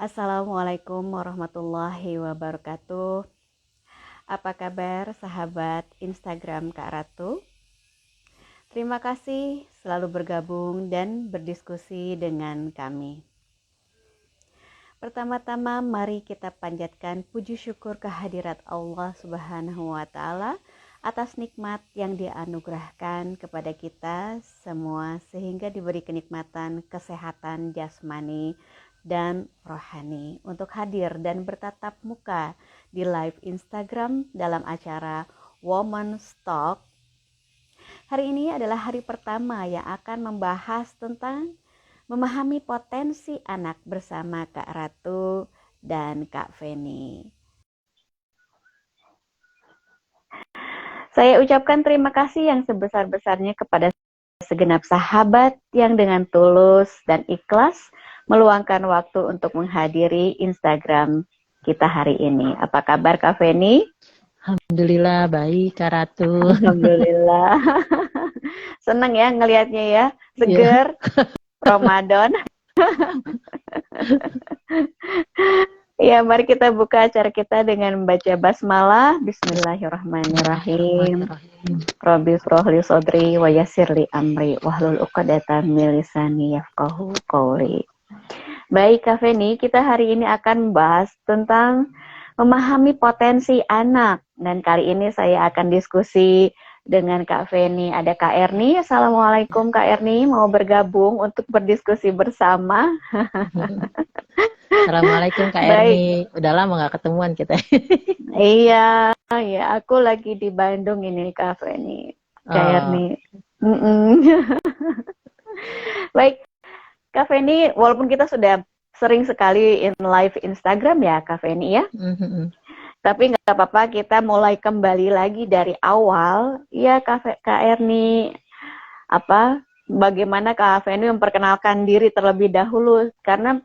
Assalamualaikum warahmatullahi wabarakatuh. Apa kabar sahabat Instagram Kak Ratu? Terima kasih selalu bergabung dan berdiskusi dengan kami. Pertama-tama mari kita panjatkan puji syukur kehadirat Allah Subhanahu wa taala atas nikmat yang dianugerahkan kepada kita semua sehingga diberi kenikmatan kesehatan jasmani dan rohani untuk hadir dan bertatap muka di live Instagram dalam acara Women's Talk. Hari ini adalah hari pertama yang akan membahas tentang memahami potensi anak bersama Kak Ratu dan Kak Feni. Saya ucapkan terima kasih yang sebesar-besarnya kepada segenap sahabat yang dengan tulus dan ikhlas meluangkan waktu untuk menghadiri Instagram kita hari ini. Apa kabar Kak Feni? Alhamdulillah baik Kak Ratu. Alhamdulillah. Senang ya ngelihatnya ya, seger Ramadan. Ya, mari kita buka acara kita dengan membaca basmalah. Bismillahirrahmanirrahim. Rabbi shrahli sodri wa yassirli amri wahlul 'uqdatam min lisani yafqahu qawli. Baik Kak Feni, kita hari ini akan membahas tentang memahami potensi anak. Dan kali ini saya akan diskusi dengan Kak Feni. Ada Kak Erni. Assalamualaikum Kak Erni, mau bergabung untuk berdiskusi bersama. Assalamualaikum Kak Erni. Udah lama gak ketemuan kita. Iya, ya aku lagi di Bandung ini Kak Feni. Kak Erni. Baik, Kak Feni, walaupun kita sudah sering sekali in live Instagram ya Kak Feni ya. Tapi nggak apa-apa, kita mulai kembali lagi dari awal. Ya Kak Erni, bagaimana Kak Feni memperkenalkan diri terlebih dahulu? Karena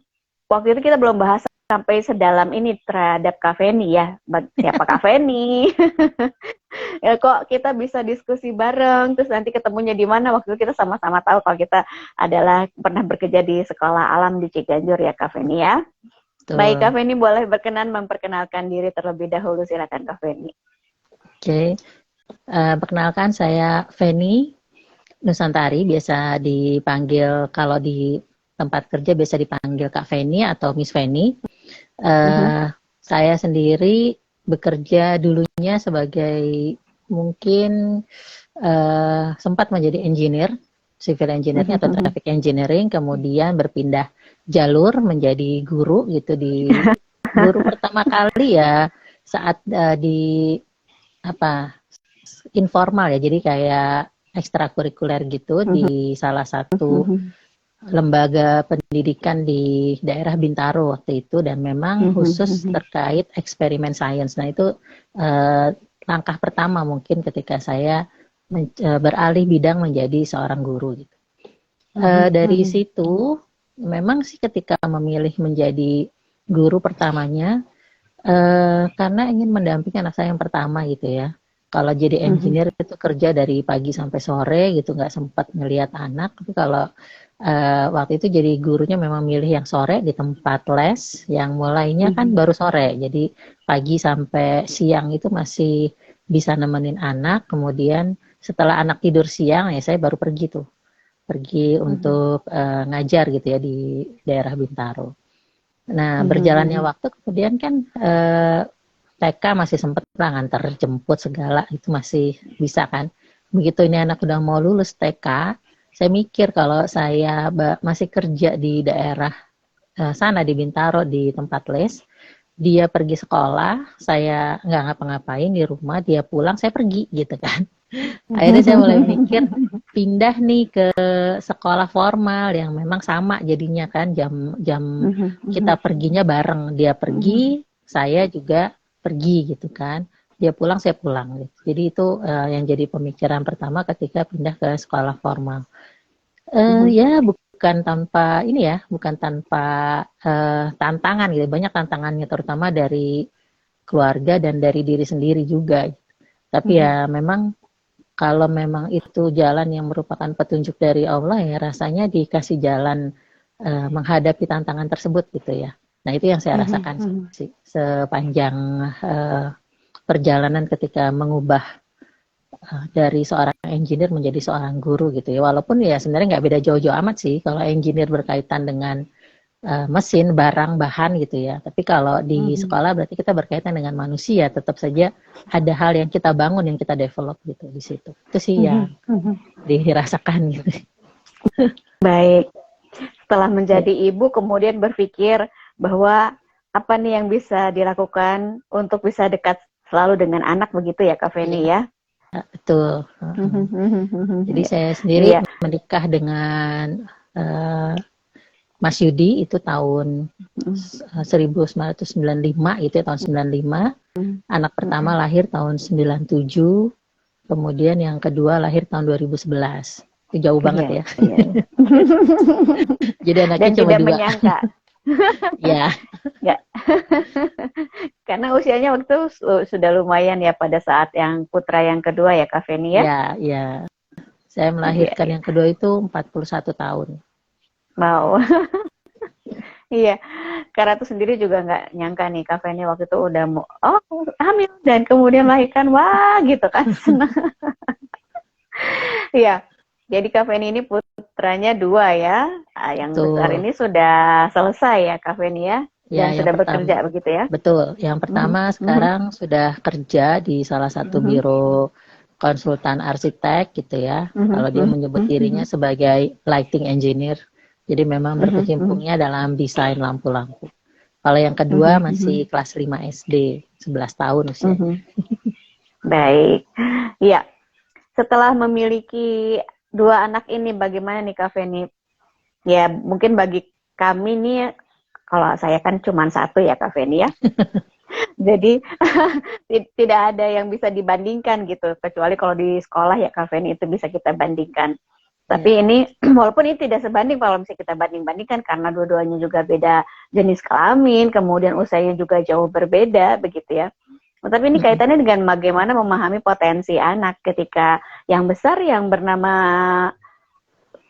waktu itu kita belum bahas sampai sedalam ini terhadap Kak Feni ya. Siapa Kak Feni? Ya kok kita bisa diskusi bareng, terus nanti ketemunya di mana? Waktu itu kita sama-sama tahu kalau kita adalah pernah bekerja di sekolah alam di Ciganjur ya Kak Feni ya. Betul. Baik Kak Feni, boleh berkenan memperkenalkan diri terlebih dahulu, silakan Kak Feni. Oke, perkenalkan saya Feni Nusantari, biasa dipanggil kalau di tempat kerja biasa dipanggil Kak Feni atau Miss Feni. Saya sendiri bekerja dulunya sebagai mungkin sempat menjadi engineer, civil engineering atau traffic engineering, kemudian berpindah jalur menjadi guru gitu di guru pertama kali ya saat di informal ya, jadi kayak ekstrakurikuler gitu di salah satu lembaga pendidikan di daerah Bintaro waktu itu, dan memang khusus terkait eksperimen sains. Nah itu langkah pertama mungkin ketika saya beralih bidang menjadi seorang guru gitu. Dari situ memang sih ketika memilih menjadi guru pertamanya karena ingin mendampingi anak saya yang pertama gitu ya. Kalau jadi engineer itu kerja dari pagi sampai sore gitu, nggak sempat ngelihat anak. Tapi kalau waktu itu jadi gurunya memang milih yang sore di tempat les yang mulainya kan baru sore. Jadi pagi sampai siang itu masih bisa nemenin anak. Kemudian setelah anak tidur siang ya saya baru pergi untuk ngajar gitu ya di daerah Bintaro. Nah berjalannya waktu kemudian kan TK masih sempat lah ngantar jemput segala, itu masih bisa kan. Begitu ini anak udah mau lulus TK, saya mikir kalau saya masih kerja di daerah sana di Bintaro di tempat les, dia pergi sekolah, saya nggak ngapa-ngapain di rumah, dia pulang, saya pergi gitu kan. Akhirnya saya mulai mikir pindah nih ke sekolah formal yang memang sama jadinya kan, jam kita perginya bareng, dia pergi, saya juga pergi gitu kan, dia pulang saya pulang gitu. Jadi itu yang jadi pemikiran pertama ketika pindah ke sekolah formal. Ya bukan tanpa ini ya, bukan tanpa tantangan gitu, banyak tantangannya terutama dari keluarga dan dari diri sendiri juga. Tapi ya memang kalau memang itu jalan yang merupakan petunjuk dari Allah ya rasanya dikasih jalan menghadapi tantangan tersebut gitu ya. Nah, itu yang saya rasakan sih sepanjang perjalanan ketika mengubah dari seorang engineer menjadi seorang guru gitu ya. Walaupun ya sebenarnya nggak beda jauh-jauh amat sih kalau engineer berkaitan dengan mesin, barang, bahan gitu ya. Tapi kalau di sekolah berarti kita berkaitan dengan manusia, tetap saja ada hal yang kita bangun, yang kita develop gitu di situ. Itu sih yang dirasakan gitu. Baik, setelah menjadi ibu kemudian berpikir bahwa apa nih yang bisa dilakukan untuk bisa dekat selalu dengan anak begitu ya Kak Feni ya? Betul. Jadi saya sendiri menikah dengan Mas Yudi itu tahun 1995 itu ya, tahun 95. Anak pertama lahir tahun 97, kemudian yang kedua lahir tahun 2011. Itu jauh banget ya. Jadi anaknya dan cuma tidak 2. menyangka. Ya. Enggak. Karena usianya waktu itu sudah lumayan ya pada saat yang putra yang kedua ya Kak Feni ya? Ya. Saya melahirkan yang kedua itu 41 tahun. Mau. Iya, karena itu sendiri juga nggak nyangka nih Kak Feni waktu itu udah mau hamil dan kemudian melahirkan, wah gitu kan, senang. Iya, jadi Kak Feni ini putranya 2 ya, yang besar ini sudah selesai ya Kak Feni ya, dan sudah bekerja begitu ya? Betul, yang pertama sekarang sudah kerja di salah satu biro konsultan arsitek gitu ya, kalau dia menyebut dirinya sebagai lighting engineer. Jadi memang berkecimpungnya dalam desain lampu-lampu. Kalau yang kedua masih kelas 5 SD, 11 tahun usianya. Baik. Ya, setelah memiliki 2 anak ini bagaimana nih Kak Feni? Ya, mungkin bagi kami nih, kalau saya kan cuma 1 ya Kak Feni ya. Jadi tidak ada yang bisa dibandingkan gitu, kecuali kalau di sekolah ya Kak Feni itu bisa kita bandingkan. Tapi ini walaupun ini tidak sebanding kalau misalnya kita banding-bandingkan karena dua-duanya juga beda jenis kelamin, kemudian usianya juga jauh berbeda begitu ya. Tapi ini kaitannya dengan bagaimana memahami potensi anak ketika yang besar yang bernama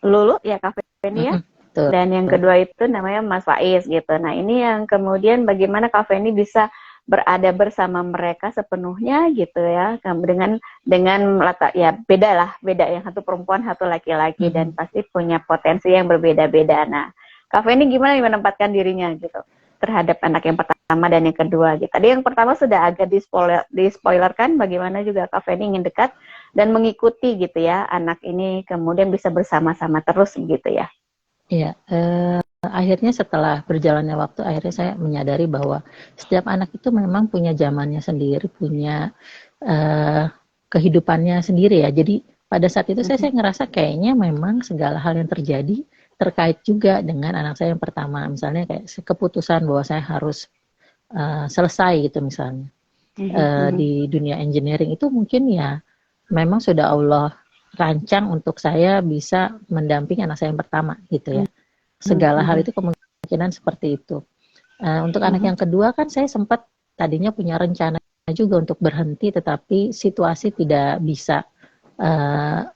Lulu ya Kak Feni ya. Dan yang kedua itu namanya Mas Faiz gitu. Nah, ini yang kemudian bagaimana Kak Feni bisa berada bersama mereka sepenuhnya gitu ya, dengan latar ya beda yang satu perempuan satu laki-laki dan pasti punya potensi yang berbeda-beda. Nah, Kak Feni gimana menempatkan dirinya gitu terhadap anak yang pertama dan yang kedua gitu. Tadi yang pertama sudah agak dispoilerkan bagaimana juga Kak Feni ingin dekat dan mengikuti gitu ya anak ini kemudian bisa bersama-sama terus gitu ya. Iya, akhirnya setelah berjalannya waktu, akhirnya saya menyadari bahwa setiap anak itu memang punya zamannya sendiri, punya kehidupannya sendiri ya. Jadi pada saat itu saya ngerasa kayaknya memang segala hal yang terjadi terkait juga dengan anak saya yang pertama. Misalnya kayak keputusan bahwa saya harus selesai gitu misalnya. Di dunia engineering itu mungkin ya memang sudah Allah rancang untuk saya bisa mendampingi anak saya yang pertama gitu ya. Segala hal itu kemungkinan seperti itu. Untuk anak yang kedua kan saya sempat tadinya punya rencana juga untuk berhenti, tetapi situasi tidak bisa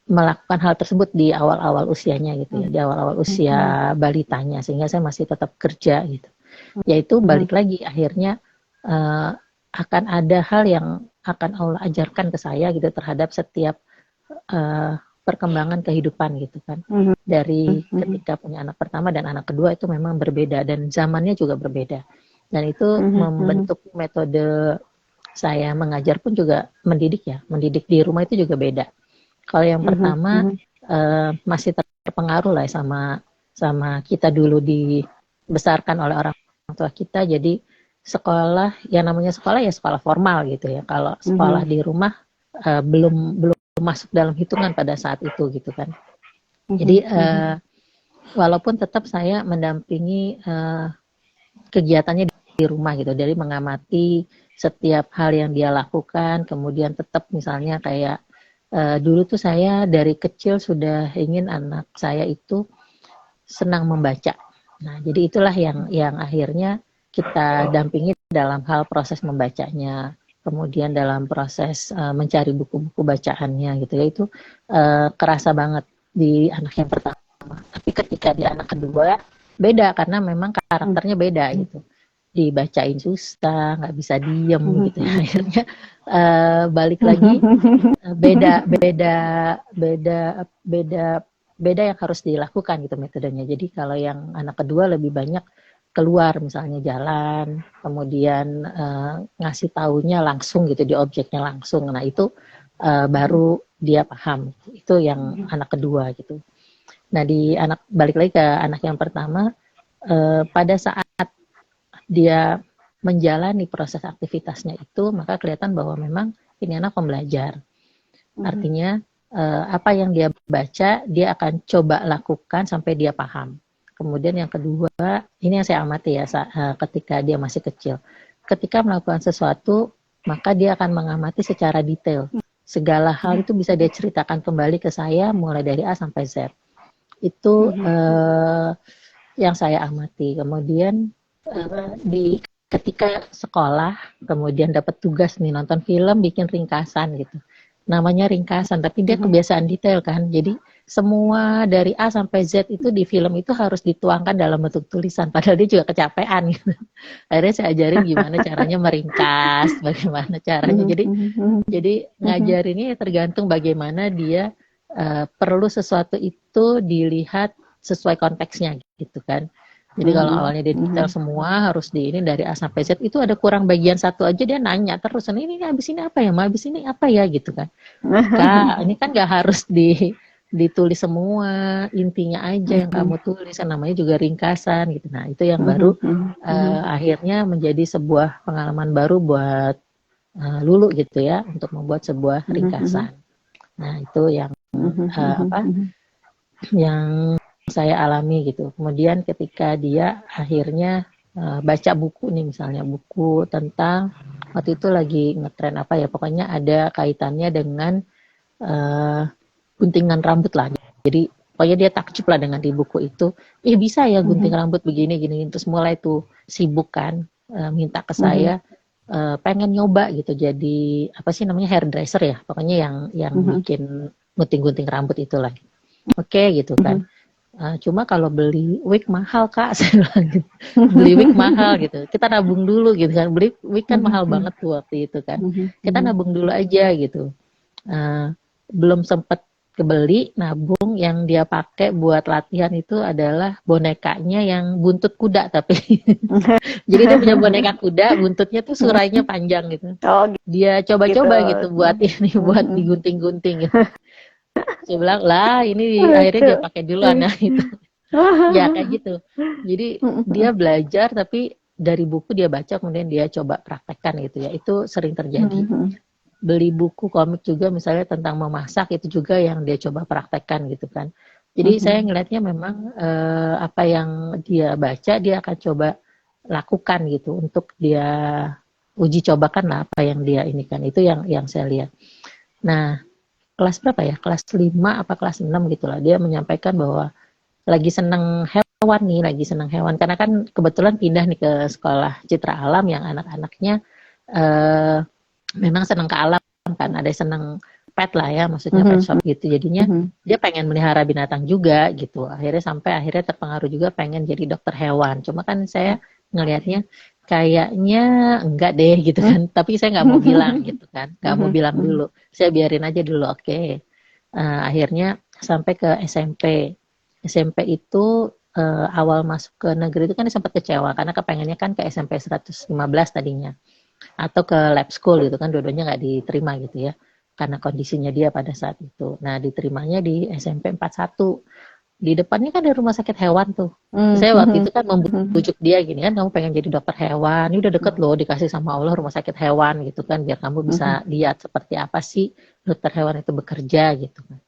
melakukan hal tersebut di awal-awal usianya gitu ya, di awal-awal usia balitanya, sehingga saya masih tetap kerja gitu. Yaitu balik lagi akhirnya akan ada hal yang akan Allah ajarkan ke saya gitu terhadap setiap perkembangan kehidupan gitu kan. Dari ketika punya anak pertama dan anak kedua itu memang berbeda dan zamannya juga berbeda. Dan itu membentuk metode saya mengajar pun juga mendidik ya. Mendidik di rumah itu juga beda. Kalau yang pertama masih terpengaruh lah sama kita dulu dibesarkan oleh orang tua kita. Jadi sekolah, yang namanya sekolah ya sekolah formal gitu ya. Kalau sekolah di rumah belum masuk dalam hitungan pada saat itu gitu kan. Jadi walaupun tetap saya mendampingi kegiatannya di rumah gitu, dari mengamati setiap hal yang dia lakukan, kemudian tetap misalnya kayak dulu tuh saya dari kecil sudah ingin anak saya itu senang membaca. Nah, jadi itulah yang akhirnya kita dampingi dalam hal proses membacanya. Kemudian dalam proses mencari buku-buku bacaannya gitu ya, itu kerasa banget di anak yang pertama. Tapi ketika di anak kedua beda karena memang karakternya beda gitu. dibacain susah, nggak bisa diem gitu ya. Akhirnya balik lagi, beda beda beda beda beda yang harus dilakukan gitu metodenya. Jadi kalau yang anak kedua lebih banyak keluar misalnya jalan, kemudian ngasih taunya langsung gitu di objeknya langsung. Nah itu baru dia paham. Itu yang anak kedua gitu. Nah di anak balik lagi ke anak yang pertama, pada saat dia menjalani proses aktivitasnya itu, maka kelihatan bahwa memang ini anak pembelajar. Artinya apa yang dia baca, dia akan coba lakukan sampai dia paham. Kemudian yang kedua, ini yang saya amati ya, ketika dia masih kecil. Ketika melakukan sesuatu, maka dia akan mengamati secara detail. Segala hal itu bisa dia ceritakan kembali ke saya, mulai dari A sampai Z. Itu yang saya amati. Kemudian ketika sekolah, kemudian dapat tugas nih nonton film, bikin ringkasan gitu. Namanya ringkasan, tapi dia kebiasaan detail kan. Jadi semua dari A sampai Z itu di film itu harus dituangkan dalam bentuk tulisan. Padahal dia juga kecapean gitu. Akhirnya saya ajarin gimana caranya meringkas, bagaimana caranya. Jadi ngajarinnya tergantung bagaimana dia perlu sesuatu itu dilihat sesuai konteksnya gitu kan. Jadi kalau awalnya dia detail semua harus di ini dari A sampai Z, itu ada kurang bagian satu aja dia nanya terus, ini abis ini apa ya, abis ini apa ya gitu kan. Kak, ini kan nggak harus ditulis semua, intinya aja yang kamu tulis, namanya juga ringkasan gitu. Nah itu yang baru akhirnya menjadi sebuah pengalaman baru buat Lulu gitu ya, untuk membuat sebuah ringkasan. Nah itu yang yang saya alami gitu. Kemudian ketika dia akhirnya baca buku nih, misalnya buku tentang waktu itu lagi ngetren apa ya, pokoknya ada kaitannya dengan guntingan rambut lah. Jadi pokoknya dia takjub lah dengan di buku itu, bisa ya gunting rambut begini gini. Terus mulai tuh sibuk kan, minta ke saya pengen nyoba gitu, jadi apa sih namanya, hairdresser ya, pokoknya yang bikin gunting-gunting rambut itulah. Oke gitu kan. Cuma kalau beli wig mahal Kak, saya bilang gitu. Beli wig mahal gitu. Kita nabung dulu gitu kan. Beli wig kan mahal banget tuh waktu itu kan. Kita nabung dulu aja gitu. Belum sempat kebeli, nabung, yang dia pakai buat latihan itu adalah bonekanya yang buntut kuda tapi. Jadi dia punya boneka kuda, buntutnya tuh surainya panjang gitu. Dia coba-coba gitu buat ini, buat digunting-gunting gitu. Saya bilang lah ini akhirnya dia pakai duluan nah itu. Ya kayak gitu. Jadi dia belajar tapi dari buku dia baca kemudian dia coba praktekkan gitu ya. Itu sering terjadi. Beli buku komik juga misalnya tentang memasak, itu juga yang dia coba praktekkan gitu kan. Jadi saya ngelihatnya memang apa yang dia baca dia akan coba lakukan gitu untuk dia uji cobakan lah apa yang dia ini kan. Itu yang saya lihat. Nah, kelas berapa ya? Kelas 5 apa kelas 6 gitu lah. Dia menyampaikan bahwa lagi seneng hewan nih, lagi seneng hewan. Karena kan kebetulan pindah nih ke sekolah Citra Alam yang anak-anaknya memang seneng ke alam kan. Ada seneng pet lah ya, maksudnya pet shop gitu. Jadinya dia pengen melihara binatang juga gitu. Akhirnya terpengaruh juga pengen jadi dokter hewan. Cuma kan saya ngelihatnya kayaknya enggak deh gitu kan, tapi saya nggak mau bilang gitu kan, nggak mau bilang dulu, saya biarin aja dulu. Oke. Akhirnya sampai ke SMP itu awal masuk ke negeri itu kan dia sempat kecewa karena kepengennya kan ke SMP 115 tadinya atau ke lab school gitu kan, dua-duanya nggak diterima gitu ya karena kondisinya dia pada saat itu. Nah diterimanya di SMP 41. Di depannya kan ada rumah sakit hewan tuh. Saya waktu itu kan membujuk dia gini kan, kamu pengen jadi dokter hewan, ini udah deket loh, dikasih sama Allah rumah sakit hewan gitu kan, biar kamu bisa lihat seperti apa sih dokter hewan itu bekerja gitu kan.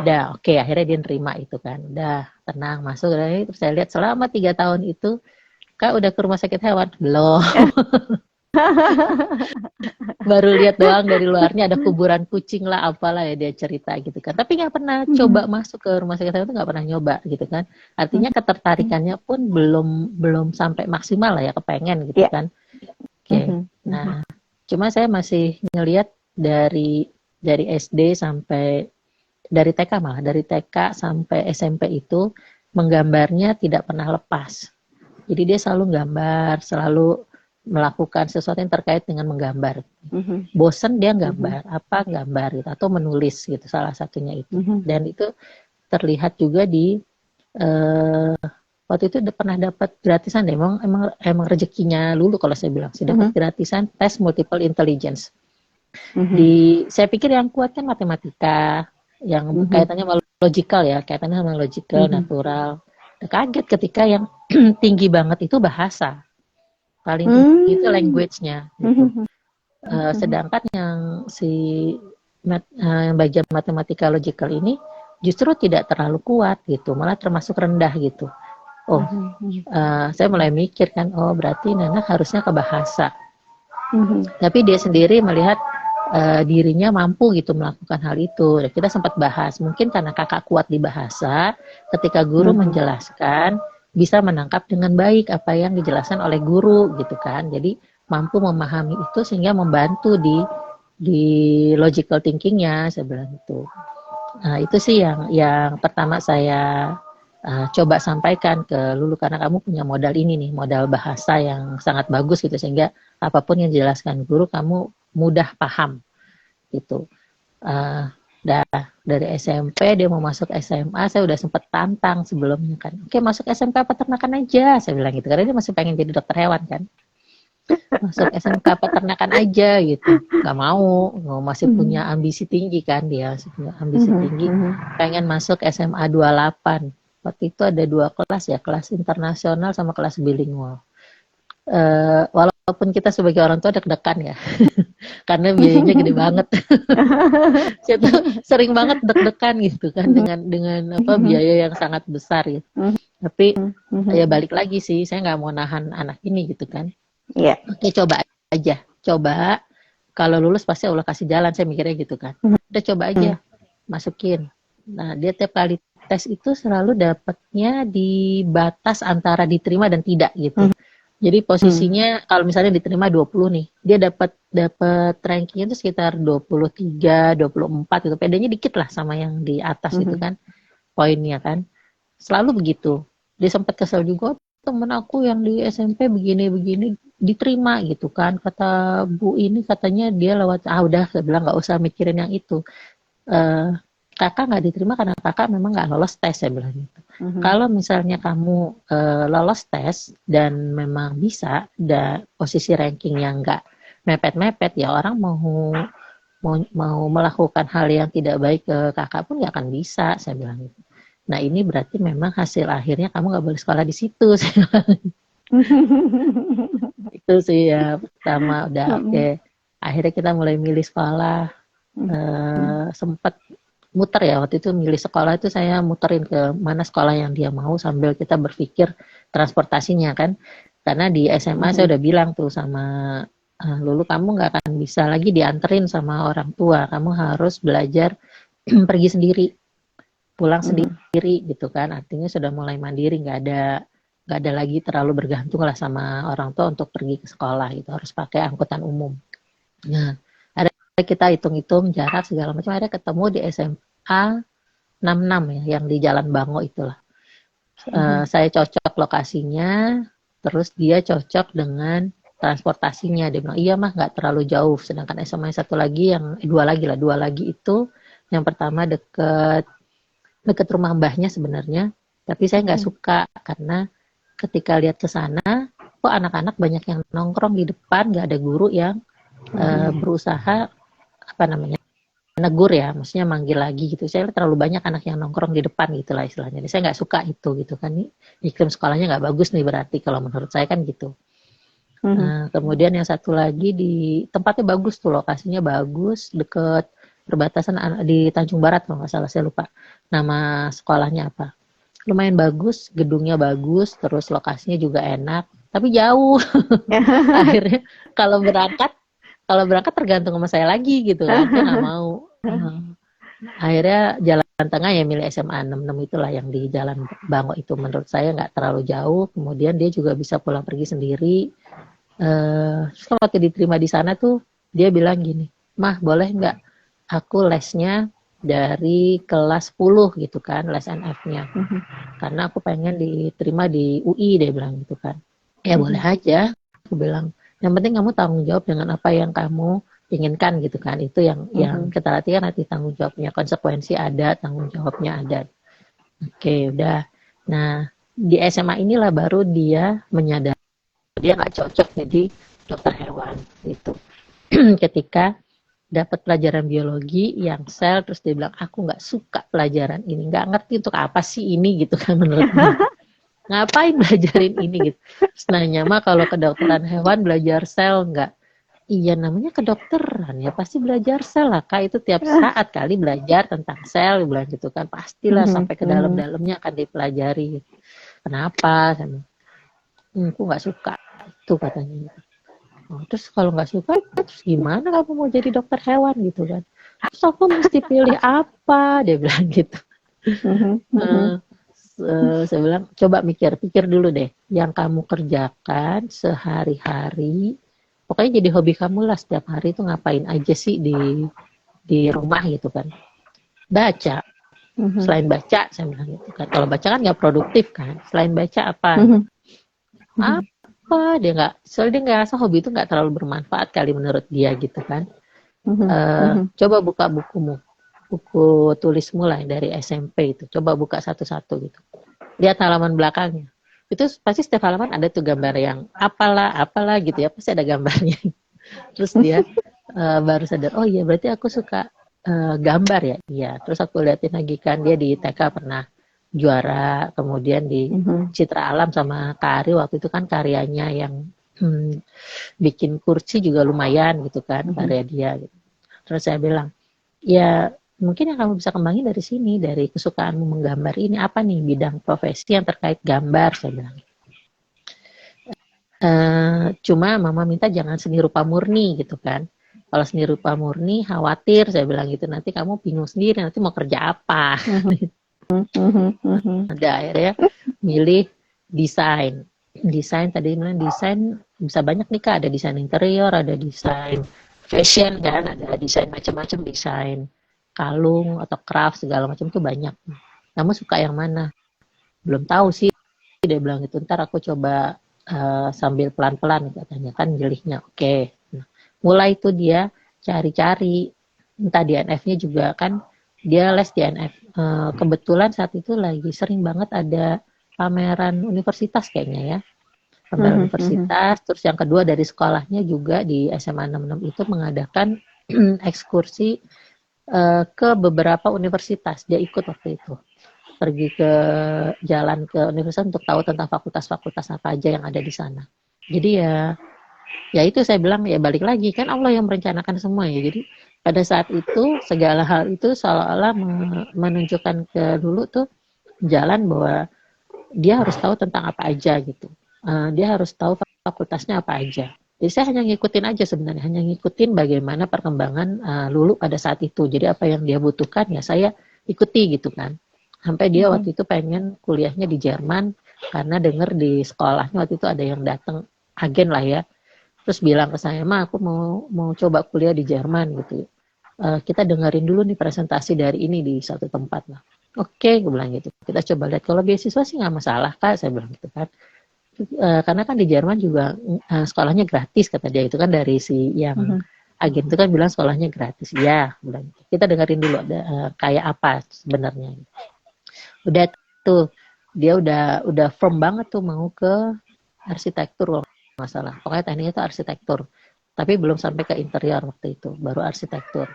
Udah oke, akhirnya dia nerima itu kan, udah tenang masuk. Terus saya lihat selama 3 tahun itu, Kak udah ke rumah sakit hewan? Belum. Baru lihat doang dari luarnya ada kuburan kucing lah apalah ya dia cerita gitu kan, tapi nggak pernah coba masuk ke rumah sakit itu, nggak pernah nyoba gitu kan. Artinya ketertarikannya pun belum sampai maksimal lah ya, kepengen gitu kan. Nah cuma saya masih ngelihat dari SD sampai dari TK, malah dari TK sampai SMP itu menggambarnya tidak pernah lepas. Jadi dia selalu gambar, selalu melakukan sesuatu yang terkait dengan menggambar. Bosen dia gambar, apa gambar gitu, atau menulis gitu, salah satunya itu. Dan itu terlihat juga di waktu itu pernah dapat gratisan deh, emang rezekinya Lulu kalau saya bilang sih, dapat gratisan tes multiple intelligence. Saya pikir yang kuat kan matematika, yang kaitannya sama logical ya, kaitannya sama logical, natural. Kaget ketika yang tinggi banget itu bahasa, paling tinggi itu language-nya gitu. Sedangkan yang bagian matematika logical ini justru tidak terlalu kuat gitu, malah termasuk rendah gitu. Saya mulai mikir kan, berarti Nana harusnya ke bahasa. Tapi dia sendiri melihat dirinya mampu gitu melakukan hal itu. Dan kita sempat bahas, mungkin karena kakak kuat di bahasa, ketika guru menjelaskan bisa menangkap dengan baik apa yang dijelaskan oleh guru gitu kan. Jadi mampu memahami itu sehingga membantu di logical thinkingnya, saya bilang itu. Nah, itu sih yang pertama saya coba sampaikan ke Lulu, karena kamu punya modal ini nih, modal bahasa yang sangat bagus gitu, sehingga apapun yang dijelaskan guru kamu mudah paham gitu. Dari SMP dia mau masuk SMA, saya udah sempet tantang sebelumnya kan, oke masuk SMK peternakan aja, saya bilang gitu, karena dia masih pengen jadi dokter hewan kan, masuk SMK peternakan aja gitu, nggak mau, masih punya ambisi tinggi kan, dia masih punya ambisi tinggi, pengen masuk SMA 28. Waktu itu ada 2 kelas ya, kelas internasional sama kelas bilingual. Walaupun kita sebagai orang tua deg-degan ya, karena biayanya gede banget. Saya tuh sering banget deg-degan gitu kan, dengan biaya yang sangat besar gitu. Tapi ya balik lagi sih, saya nggak mau nahan anak ini gitu kan. Oke, coba aja, coba. Kalau lulus pasti Allah kasih jalan, saya mikirnya gitu kan. Udah coba aja, masukin. Nah, dia tiap kali tes itu selalu dapatnya di batas antara diterima dan tidak gitu. Jadi posisinya kalau misalnya diterima 20 nih, dia dapat rankingnya itu sekitar 23, 24 gitu. Pedenya dikit lah sama yang di atas gitu kan, poinnya kan. Selalu begitu. Dia sempat kesel juga, temen aku yang di SMP begini-begini diterima gitu kan. Kata Bu ini katanya dia lewat, udah saya bilang nggak usah mikirin yang itu. Kakak nggak diterima karena kakak memang nggak lolos tes, saya bilang gitu. Kalau misalnya kamu lolos tes dan memang bisa, posisi ranking yang nggak mepet-mepet, ya orang mau melakukan hal yang tidak baik ke kakak pun nggak akan bisa, saya bilang gitu. Nah ini berarti memang hasil akhirnya kamu nggak boleh sekolah di situ. Itu sih ya pertama, udah oke. Akhirnya kita mulai milih sekolah. Sempat muter ya, waktu itu milih sekolah itu saya muterin ke mana sekolah yang dia mau sambil kita berpikir transportasinya kan, karena di SMA saya udah bilang tuh sama Lulu, kamu nggak akan bisa lagi dianterin sama orang tua, kamu harus belajar pergi sendiri, pulang sendiri gitu kan, artinya sudah mulai mandiri, nggak ada lagi terlalu bergantung lah sama orang tua untuk pergi ke sekolah gitu, harus pakai angkutan umum. Nah kita hitung-hitung jarak segala macam, akhirnya ketemu di SMA 66 ya, yang di Jalan Bango itulah. Saya cocok lokasinya, terus dia cocok dengan transportasinya. Dia bilang, iya mah nggak terlalu jauh. Sedangkan SMA satu lagi, dua lagi itu, yang pertama deket rumah mbahnya sebenarnya, tapi saya nggak suka karena ketika lihat ke sana, kok anak-anak banyak yang nongkrong di depan, nggak ada guru yang berusaha negur ya, maksudnya manggil lagi gitu. Saya terlalu banyak anak yang nongkrong di depan gitulah istilahnya. Jadi saya nggak suka itu gitu kan, nih iklim sekolahnya nggak bagus nih berarti kalau menurut saya kan gitu. Nah, kemudian yang satu lagi di tempatnya bagus tuh, lokasinya bagus, deket perbatasan di Tanjung Barat kalau nggak salah, saya lupa nama sekolahnya apa. Lumayan bagus, gedungnya bagus, terus lokasinya juga enak, tapi jauh. Akhirnya kalau berangkat tergantung sama saya lagi gitu kan, saya nggak mau. Akhirnya jalan tengah ya, milih SMA 66 itulah yang di Jalan Bango itu, menurut saya nggak terlalu jauh, kemudian dia juga bisa pulang pergi sendiri. Kalau waktu diterima di sana tuh dia bilang gini, mah boleh nggak aku lesnya dari kelas 10 gitu kan, les NF-nya, karena aku pengen diterima di UI, dia bilang gitu kan. Ya boleh aja, aku bilang. Yang penting kamu tanggung jawab dengan apa yang kamu inginkan gitu kan. Itu yang kita latihan nanti, tanggung jawabnya, konsekuensi ada, tanggung jawabnya ada. Oke, udah. Nah, di SMA inilah baru dia menyadari dia nggak cocok jadi dokter hewan gitu. Ketika dapat pelajaran biologi yang sel, terus dia bilang aku nggak suka pelajaran ini, nggak ngerti untuk apa sih ini gitu kan menurut dia. Ngapain belajarin ini gitu. Terus nanya, mah kalau kedokteran hewan belajar sel nggak? Iya namanya kedokteran ya pasti belajar sel lah kak, itu tiap saat kali belajar tentang sel bilang gitu kan, pastilah sampai ke dalam-dalamnya akan dipelajari. Kenapa? Aku nggak suka itu katanya. Oh, terus kalau nggak suka terus gimana kamu mau jadi dokter hewan gitu kan? Terus aku mesti pilih apa? Dia bilang gitu. Saya bilang coba pikir dulu deh yang kamu kerjakan sehari-hari, pokoknya jadi hobi kamu lah, setiap hari itu ngapain aja sih di rumah gitu kan. Baca. Selain baca saya bilang gitu kan, kalau baca kan nggak produktif kan, selain baca apa? Apa dia nggak, soalnya dia nggak rasa hobi itu nggak terlalu bermanfaat kali menurut dia gitu kan. Coba buka buku tulismu lah dari SMP itu, coba buka satu-satu gitu, lihat halaman belakangnya, itu pasti setiap halaman ada tuh gambar yang apalah gitu ya, pasti ada gambarnya. Terus dia baru sadar, oh iya berarti aku suka gambar ya. Iya, terus aku liatin lagi kan dia di TK pernah juara, kemudian di Citra Alam sama Kak Ari waktu itu kan karyanya yang bikin kursi juga lumayan gitu kan, karya dia gitu. Terus saya bilang, ya mungkin yang kamu bisa kembangin dari sini, dari kesukaanmu menggambar ini, apa nih bidang profesi yang terkait gambar, saya bilang. Cuma mama minta jangan seni rupa murni gitu kan. Kalau seni rupa murni khawatir, saya bilang gitu, nanti kamu bingung sendiri nanti mau kerja apa. Ada akhirnya milih desain tadi bilang desain bisa banyak nih kak, ada desain interior, ada desain fashion kan, ada desain macam-macam, desain kalung atau craft segala macam tuh banyak. Kamu suka yang mana? Belum tahu sih, dia bilang gitu, ntar aku coba sambil pelan-pelan katanya kan milihnya. Oke. Nah, mulai itu dia cari-cari, entah DNF-nya juga kan, dia les DNF. Kebetulan saat itu lagi sering banget ada pameran universitas kayaknya ya. Pameran universitas, terus yang kedua dari sekolahnya juga di SMA 66 itu mengadakan ekskursi ke beberapa universitas. Dia ikut waktu itu. Pergi ke jalan ke universitas untuk tahu tentang fakultas-fakultas apa aja yang ada di sana. Jadi ya itu saya bilang ya balik lagi kan Allah yang merencanakan semua ya. Jadi pada saat itu segala hal itu seolah-olah menunjukkan ke dulu tuh jalan bahwa dia harus tahu tentang apa aja gitu. Dia harus tahu fakultasnya apa aja. Jadi saya hanya ngikutin aja sebenarnya, hanya ngikutin bagaimana perkembangan Lulu pada saat itu. Jadi apa yang dia butuhkan ya saya ikuti gitu kan. Sampai dia waktu itu pengen kuliahnya di Jerman karena dengar di sekolahnya waktu itu ada yang datang agen lah ya. Terus bilang ke saya, "Ma, aku mau coba kuliah di Jerman gitu. Kita dengerin dulu nih presentasi dari ini di satu tempat lah." Oke, gue bilang gitu. Kita coba lihat, kalau beasiswa sih nggak masalah kak, saya bilang gitu kan. Karena kan di Jerman juga sekolahnya gratis kata dia, itu kan dari si yang agen itu kan bilang sekolahnya gratis. Ya, bilang gitu. Kita dengerin dulu ada kayak apa sebenarnya. Udah tuh dia udah firm banget tuh mau ke arsitektur kalau nggak salah. Pokoknya tekniknya itu arsitektur. Tapi belum sampai ke interior waktu itu, baru arsitektur.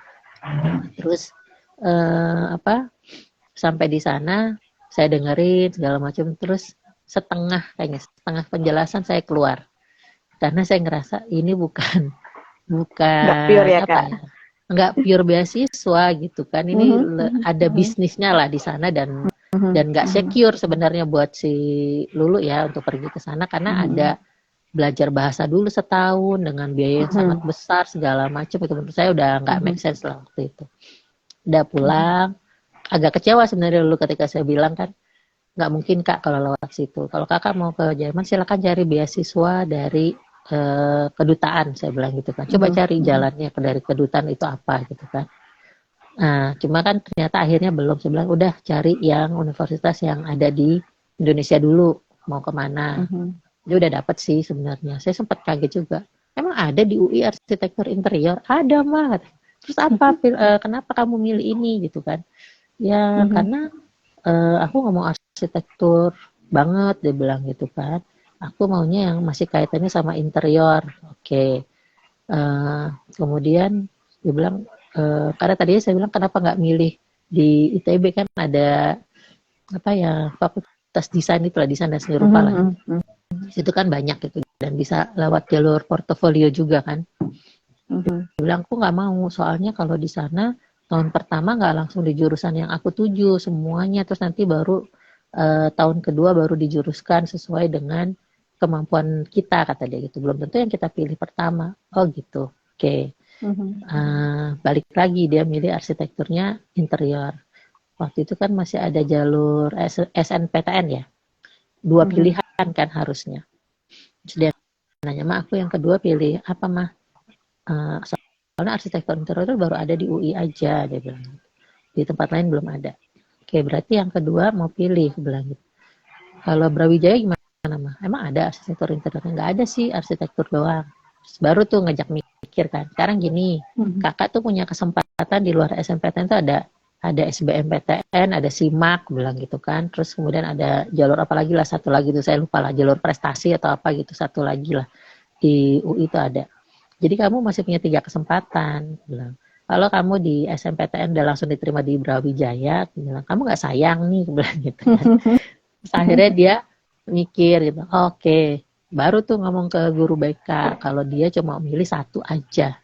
Terus sampai di sana saya dengerin segala macam, terus setengah penjelasan saya keluar karena saya ngerasa ini bukan nggak pure ya apa kak. ya, nggak pure beasiswa gitu kan, ini ada bisnisnya lah di sana dan nggak secure sebenarnya buat si Lulu ya untuk pergi ke sana karena ada belajar bahasa dulu setahun dengan biaya yang sangat besar segala macam, itu menurut saya udah nggak make sense lah waktu itu. Udah pulang agak kecewa sebenarnya dulu ketika saya bilang kan nggak mungkin kak kalau lewat situ, kalau kakak mau ke Jerman silakan cari beasiswa dari kedutaan, saya bilang gitu kan, coba cari jalannya dari kedutaan itu apa gitu kan. Nah cuma kan ternyata akhirnya belum, saya bilang udah cari yang universitas yang ada di Indonesia dulu, mau kemana. Dia udah dapat sih sebenarnya. Saya sempat kaget juga. Emang ada di UI arsitektur interior? Ada mah. Terus apa? Kenapa kamu milih ini gitu kan? Ya karena aku nggak mau arsitektur banget, dia bilang gitu kan. Aku maunya yang masih kaitannya sama interior. Oke. Kemudian dia bilang, karena tadinya saya bilang kenapa nggak milih di ITB, kan ada apa ya, fakultas desain itulah, desain dan seni rupa lah. Itu kan banyak gitu dan bisa lewat jalur portofolio juga kan. Dia bilang aku nggak mau, soalnya kalau di sana tahun pertama nggak langsung di jurusan yang aku tuju semuanya, terus nanti baru tahun kedua baru dijuruskan sesuai dengan kemampuan kita, kata dia gitu. Belum tentu yang kita pilih pertama. Oh gitu. Oke. Balik lagi dia milih arsitekturnya interior. Waktu itu kan masih ada jalur SNPTN ya. Dua pilihan kan harusnya. Terus dia nanya, "Ma, aku yang kedua pilih apa, mah? Soalnya arsitektur interior baru ada di UI aja," dia bilang. Di tempat lain belum ada. Oke, berarti yang kedua mau pilih, bilang gitu. Kalau Brawijaya gimana, mah? Emang ada arsitektur interiornya? Nggak ada sih, arsitektur doang. Terus baru tuh ngajak mikir kan. Sekarang gini, kakak tuh punya kesempatan di luar SNMPTN tuh ada SBMPTN, ada SIMAK, bilang gitu kan. Terus kemudian ada jalur apa lagi lah, satu lagi tuh saya lupa lah, jalur prestasi atau apa gitu, satu lagi lah di UI itu ada. Jadi kamu masih punya 3 kesempatan, bilang. Kalau kamu di SNMPTN udah langsung diterima di Brawijaya, bilang, kamu nggak sayang nih, bilang gitu kan. Terus akhirnya dia mikir gitu, oke. Baru tuh ngomong ke guru BK kalau dia cuma milih satu aja,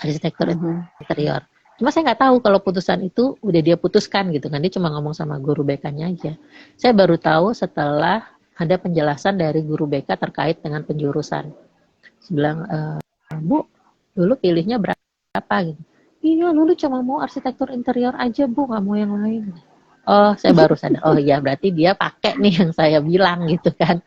arsitektur interior. Cuma saya nggak tahu kalau putusan itu udah dia putuskan gitu kan, dia cuma ngomong sama guru BK-nya aja. Saya baru tahu setelah ada penjelasan dari guru BK terkait dengan penjurusan. Saya bilang, Bu, dulu pilihnya berapa gitu. Iya, dulu cuma mau arsitektur interior aja, Bu, nggak mau yang lain. Oh, saya baru sadar. Oh iya, berarti dia pakai nih yang saya bilang gitu kan.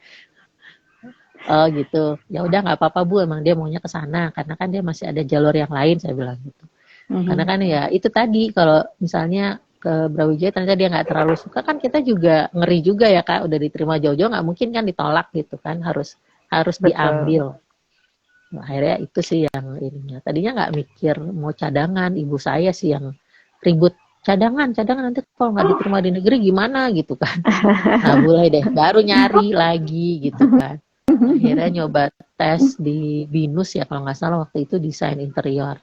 Oh gitu. Ya udah nggak apa-apa, Bu, emang dia maunya ke sana karena kan dia masih ada jalur yang lain, saya bilang gitu. Karena kan ya itu tadi, kalau misalnya ke Brawijaya ternyata dia nggak terlalu suka, kan kita juga ngeri juga ya Kak, udah diterima jauh-jauh nggak mungkin kan ditolak gitu kan, harus diambil. Nah, akhirnya itu sih yang ininya. Tadinya nggak mikir mau cadangan, ibu saya sih yang ribut, cadangan nanti kalau nggak diterima di negeri gimana gitu kan. Nah boleh deh, baru nyari lagi gitu kan. Akhirnya nyoba tes di BINUS ya kalau nggak salah waktu itu, desain interior.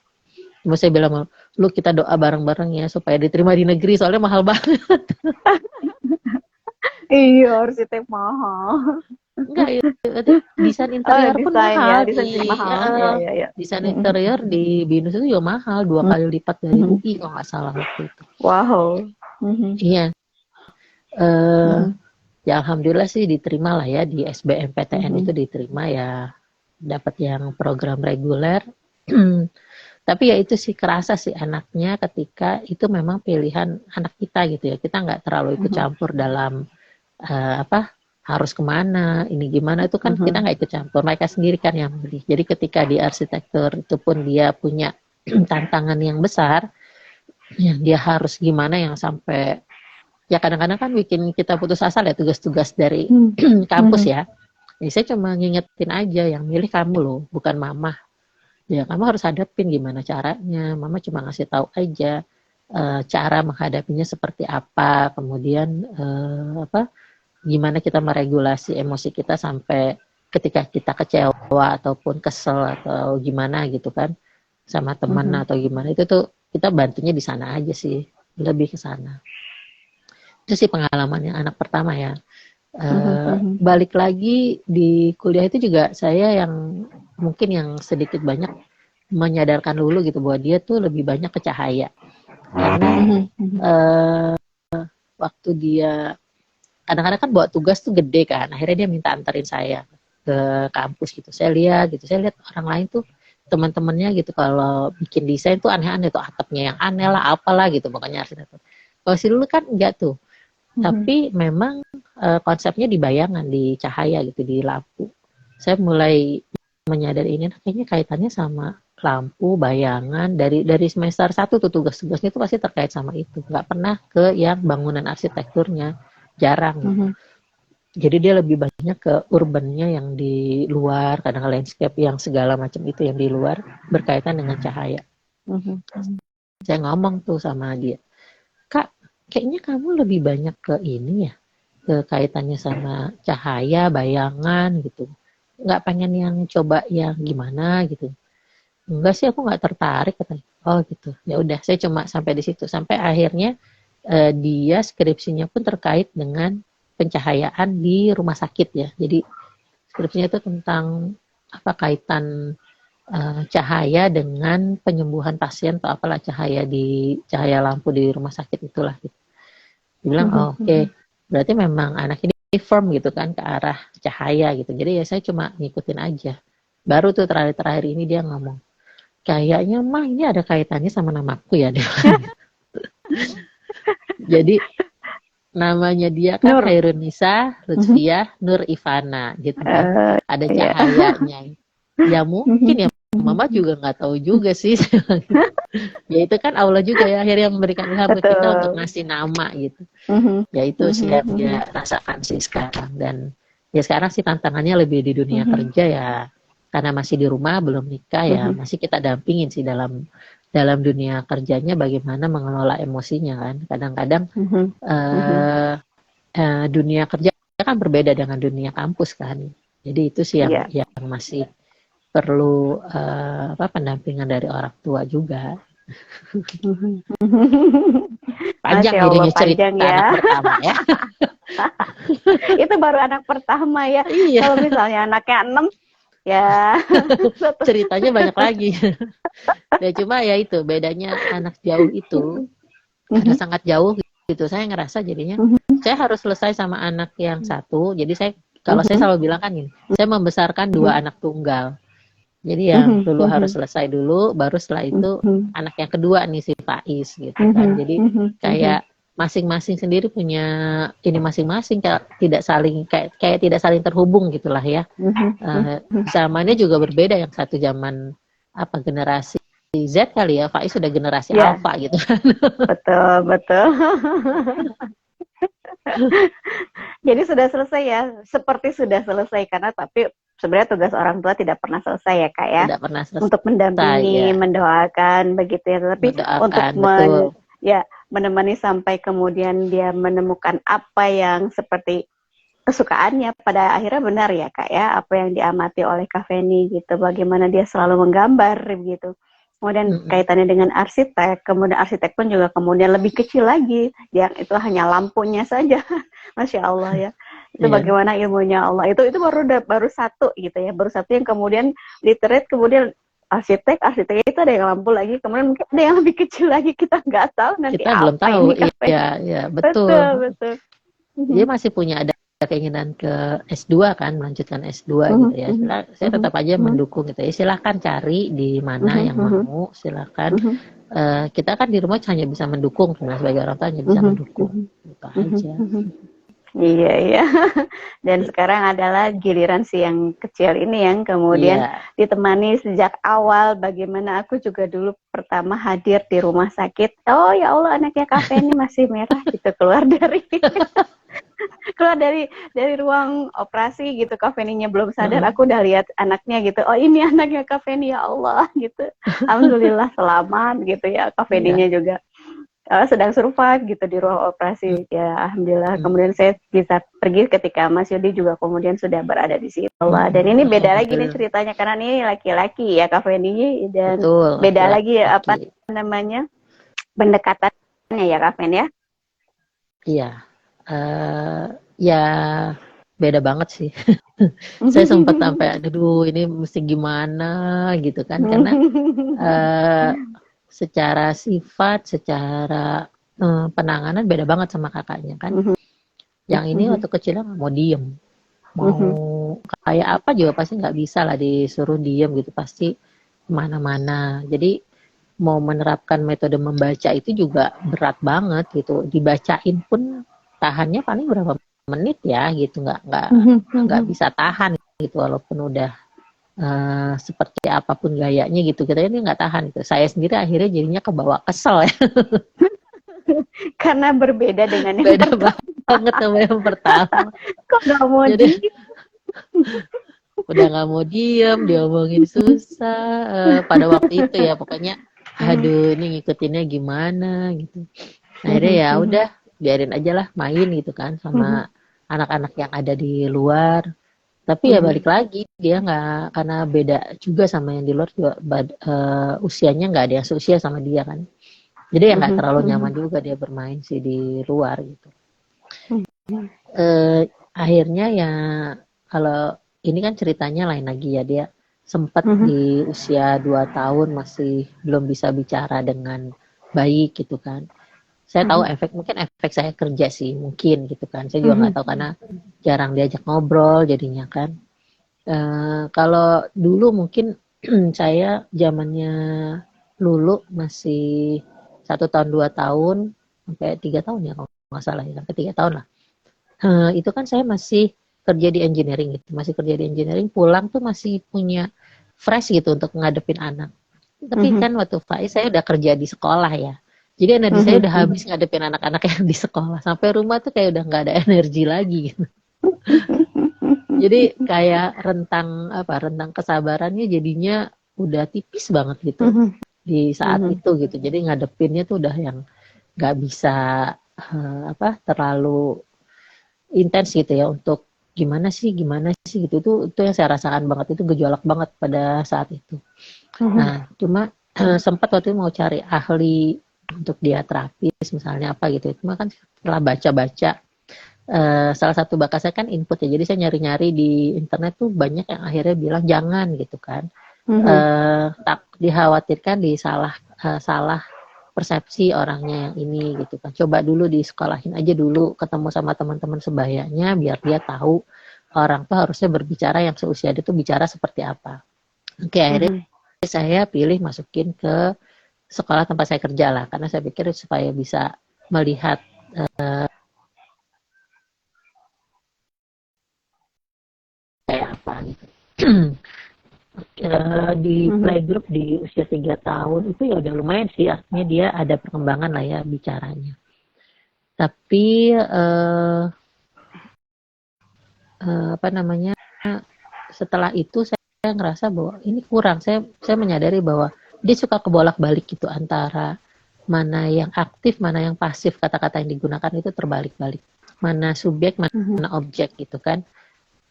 Cuma saya bilang, lu kita doa bareng-bareng ya supaya diterima di negeri, soalnya mahal banget. Iya, arsitek mahal. Enggak, desain interior pun Desain mahal. ya, desain jadi mahal. Ya. Desain interior di BINUS itu juga mahal, 2 kali lipat dari UI kalau nggak salah waktu itu. Wow. Iya. Ya alhamdulillah sih diterima lah ya di SBMPTN itu, diterima ya, dapat yang program reguler. Tapi ya itu sih kerasa sih anaknya ketika itu memang pilihan anak kita gitu ya. Kita nggak terlalu ikut campur dalam harus kemana, ini gimana, itu kan kita nggak ikut campur. Mereka sendiri kan yang milih. Jadi ketika di arsitektur itu pun dia punya tantangan yang besar, ya dia harus gimana yang sampai, ya kadang-kadang kan bikin kita putus asa ya tugas-tugas dari kampus ya. Jadi saya cuma ngingetin aja, yang milih kamu loh, bukan mama. Ya kamu harus hadapin gimana caranya. Mama cuma ngasih tahu aja cara menghadapinya seperti apa, kemudian gimana kita meregulasi emosi kita sampai ketika kita kecewa ataupun kesel atau gimana gitu kan sama teman atau gimana, itu tuh kita bantunya di sana aja sih, lebih ke sana. Itu sih pengalamannya anak pertama ya. Balik lagi di kuliah itu juga saya yang mungkin yang sedikit banyak menyadarkan dulu gitu bahwa dia tuh lebih banyak ke cahaya, karena waktu dia kadang-kadang kan bawa tugas tuh gede kan, akhirnya dia minta anterin saya ke kampus gitu. Saya lihat orang lain tuh, teman-temannya gitu, kalau bikin desain tuh aneh-aneh tuh, atapnya yang aneh lah, apalah gitu, pokoknya arsitektur. Kalau si dulu kan enggak tuh. Tapi memang konsepnya di bayangan, di cahaya gitu, di lampu. Saya mulai menyadari ini kayaknya kaitannya sama lampu, bayangan. Dari semester 1 tuh tugas-tugasnya itu pasti terkait sama itu. Nggak pernah ke yang bangunan arsitekturnya, jarang. Jadi dia lebih banyak ke urbannya yang di luar, kadang landscape yang segala macam itu yang di luar berkaitan dengan cahaya. Saya ngomong tuh sama dia, Kak, kayaknya kamu lebih banyak ke ini ya, ke kaitannya sama cahaya, bayangan gitu. Nggak pengen yang coba yang gimana gitu. Enggak sih, aku nggak tertarik katanya. Oh gitu. Ya udah, saya cuma sampai di situ. Sampai akhirnya dia skripsinya pun terkait dengan pencahayaan di rumah sakit ya. Jadi skripsinya itu tentang apa kaitan cahaya dengan penyembuhan pasien atau apalah cahaya lampu di rumah sakit itulah. Gitu. Dia bilang oke. Berarti memang anak ini firm gitu kan ke arah cahaya gitu. Jadi ya saya cuma ngikutin aja. Baru tuh terakhir ini dia ngomong, kayaknya mah ini ada kaitannya sama namaku ya. Jadi namanya dia kan Nur. Khairunisa Lutfiah Nur Ivana gitu kan. Ada cahayanya. Ya mungkin ya Mama juga nggak tahu juga sih. Ya itu kan Allah juga ya akhirnya memberikan ilham ke kita untuk ngasih nama gitu. Ya itu sih yang dia rasakan sih sekarang. Dan ya sekarang sih tantangannya lebih di dunia kerja ya. Karena masih di rumah belum nikah ya masih kita dampingin sih dalam dunia kerjanya bagaimana mengelola emosinya kan. Kadang-kadang dunia kerja kan berbeda dengan dunia kampus kan. Jadi itu sih yang masih perlu pendampingan dari orang tua juga. Panjang jadinya cerita ya. Anak pertama ya. Itu baru anak pertama ya. Iya. Kalau misalnya anaknya 6 ya ceritanya banyak lagi. Ya cuma ya itu bedanya anak jauh itu karena sangat jauh gitu. Saya ngerasa jadinya saya harus selesai sama anak yang satu. Jadi saya selalu bilang kan gini, saya membesarkan 2 anak tunggal. Jadi yang dulu harus selesai dulu, baru setelah itu anak yang kedua nih si Faiz gitu kan. Jadi kayak masing-masing sendiri punya ini masing-masing kayak tidak saling terhubung gitulah ya. Zamannya juga berbeda, yang satu zaman generasi Z kali ya, Faiz sudah generasi Alpha gitu kan. Betul. Jadi sudah selesai ya, seperti sudah selesai karena tapi sebenarnya tugas orang tua tidak pernah selesai ya Kak ya. Tidak pernah selesai. Untuk mendampingi, mendoakan begitu ya, tapi untuk menemani sampai kemudian dia menemukan apa yang seperti kesukaannya. Pada akhirnya benar ya Kak ya, apa yang diamati oleh Kak Feni gitu, bagaimana dia selalu menggambar gitu. Kemudian kaitannya dengan arsitek, kemudian arsitek pun juga kemudian lebih kecil lagi, yang itu hanya lampunya saja. Masya Allah ya. Itu bagaimana ilmunya Allah. Itu baru satu gitu ya, baru satu yang kemudian literate, kemudian arsitek itu ada yang lampu lagi, kemudian mungkin ada yang lebih kecil lagi, kita nggak tahu nanti kita apa belum tahu. Iya, betul. Dia masih punya ada keinginan ke S2 kan, melanjutkan S2 gitu ya. Saya tetap aja mendukung gitu ya. Silahkan cari di mana yang mau, silahkan. Kita kan di rumah hanya bisa mendukung, sebagai orang tua hanya bisa mendukung. Gitu aja. Iya. Dan sekarang adalah giliran si yang kecil ini yang kemudian ditemani sejak awal. Bagaimana aku juga dulu pertama hadir di rumah sakit. Oh ya Allah, anaknya Kak Feni masih merah gitu, keluar dari ruang operasi gitu, Kak Feni-nya belum sadar, aku udah lihat anaknya gitu. Oh ini anaknya Kak Feni, ya Allah gitu. Alhamdulillah selamat gitu ya, Kak Feni-nya juga sedang survive gitu di ruang operasi ya, alhamdulillah. Kemudian saya bisa pergi ketika Mas Yudi juga kemudian sudah berada di situ. Dan ini beda lagi nih ceritanya karena ini laki-laki ya Kak Feni, dan beda lagi ya apa namanya pendekatannya ya Kak Feni ya. Iya, ya beda banget sih. Saya sempat sampai aduh ini mesti gimana gitu kan, karena secara sifat, secara penanganan beda banget sama kakaknya kan. Yang ini waktu kecilnya mau diem, mau kayak apa juga pasti nggak bisa lah disuruh diem gitu, pasti kemana-mana. Jadi mau menerapkan metode membaca itu juga berat banget gitu. Dibacain pun tahannya paling berapa menit ya gitu, nggak bisa tahan gitu walaupun udah seperti apapun gayanya gitu, kita ini nggak tahan gitu. Saya sendiri akhirnya jadinya kebawa kesel ya. Karena berbeda dengan yang beda banget. banget sama yang pertama. Kok nggak mau Jadi udah nggak mau diem, diomongin susah. Pada waktu itu ya pokoknya, aduh ini ngikutinnya gimana gitu. Nah, akhirnya ya udah biarin aja lah main gitu kan sama anak-anak yang ada di luar. Tapi ya balik lagi dia nggak, karena beda juga sama yang di luar juga, usianya nggak ada yang seusia sama dia kan. Jadi ya nggak terlalu nyaman juga dia bermain sih di luar gitu. Akhirnya ya kalau ini kan ceritanya lain lagi ya, dia sempat di usia 2 tahun masih belum bisa bicara dengan baik gitu kan. Saya tahu mungkin efek saya kerja sih mungkin gitu kan. Saya juga nggak tahu karena jarang diajak ngobrol jadinya kan. Kalau dulu mungkin saya zamannya Lulu masih 1 tahun 2 tahun sampai 3 tahun ya kalau nggak salah ya, sampai 3 tahun lah. Itu kan saya masih kerja di engineering gitu, masih kerja di engineering, pulang tuh masih punya fresh gitu untuk ngadepin anak. Tapi kan waktu Faiz saya udah kerja di sekolah ya, jadi energi saya udah habis ngadepin anak-anak yang di sekolah, sampai rumah tuh kayak udah nggak ada energi lagi gitu. Jadi kayak rentang kesabarannya jadinya udah tipis banget gitu di saat itu gitu. Jadi ngadepinnya tuh udah yang nggak bisa terlalu intens gitu ya, untuk gimana sih gitu. Itu yang saya rasakan banget, itu gejolak banget pada saat itu. Nah cuma sempat waktu itu mau cari ahli untuk dia terapis misalnya apa gitu, cuma kan setelah baca-baca, salah satu bakat saya kan input ya, jadi saya nyari-nyari di internet tuh banyak yang akhirnya bilang jangan gitu kan. Tak dikhawatirkan salah persepsi orangnya yang ini gitu kan. Coba dulu disekolahin aja dulu, ketemu sama teman-teman sebayanya biar dia tahu orang tuh harusnya berbicara yang seusia dia tuh bicara seperti apa. Oke, akhirnya saya pilih masukin ke sekolah tempat saya kerja lah, karena saya pikir supaya bisa melihat kayak apa gitu. Di playgroup di usia 3 tahun itu ya udah lumayan sih, artinya dia ada perkembangan lah ya bicaranya. Tapi setelah itu saya ngerasa bahwa ini kurang. Saya menyadari bahwa dia suka kebolak-balik gitu antara mana yang aktif, mana yang pasif, kata-kata yang digunakan itu terbalik-balik. Mana subjek, mana objek gitu kan.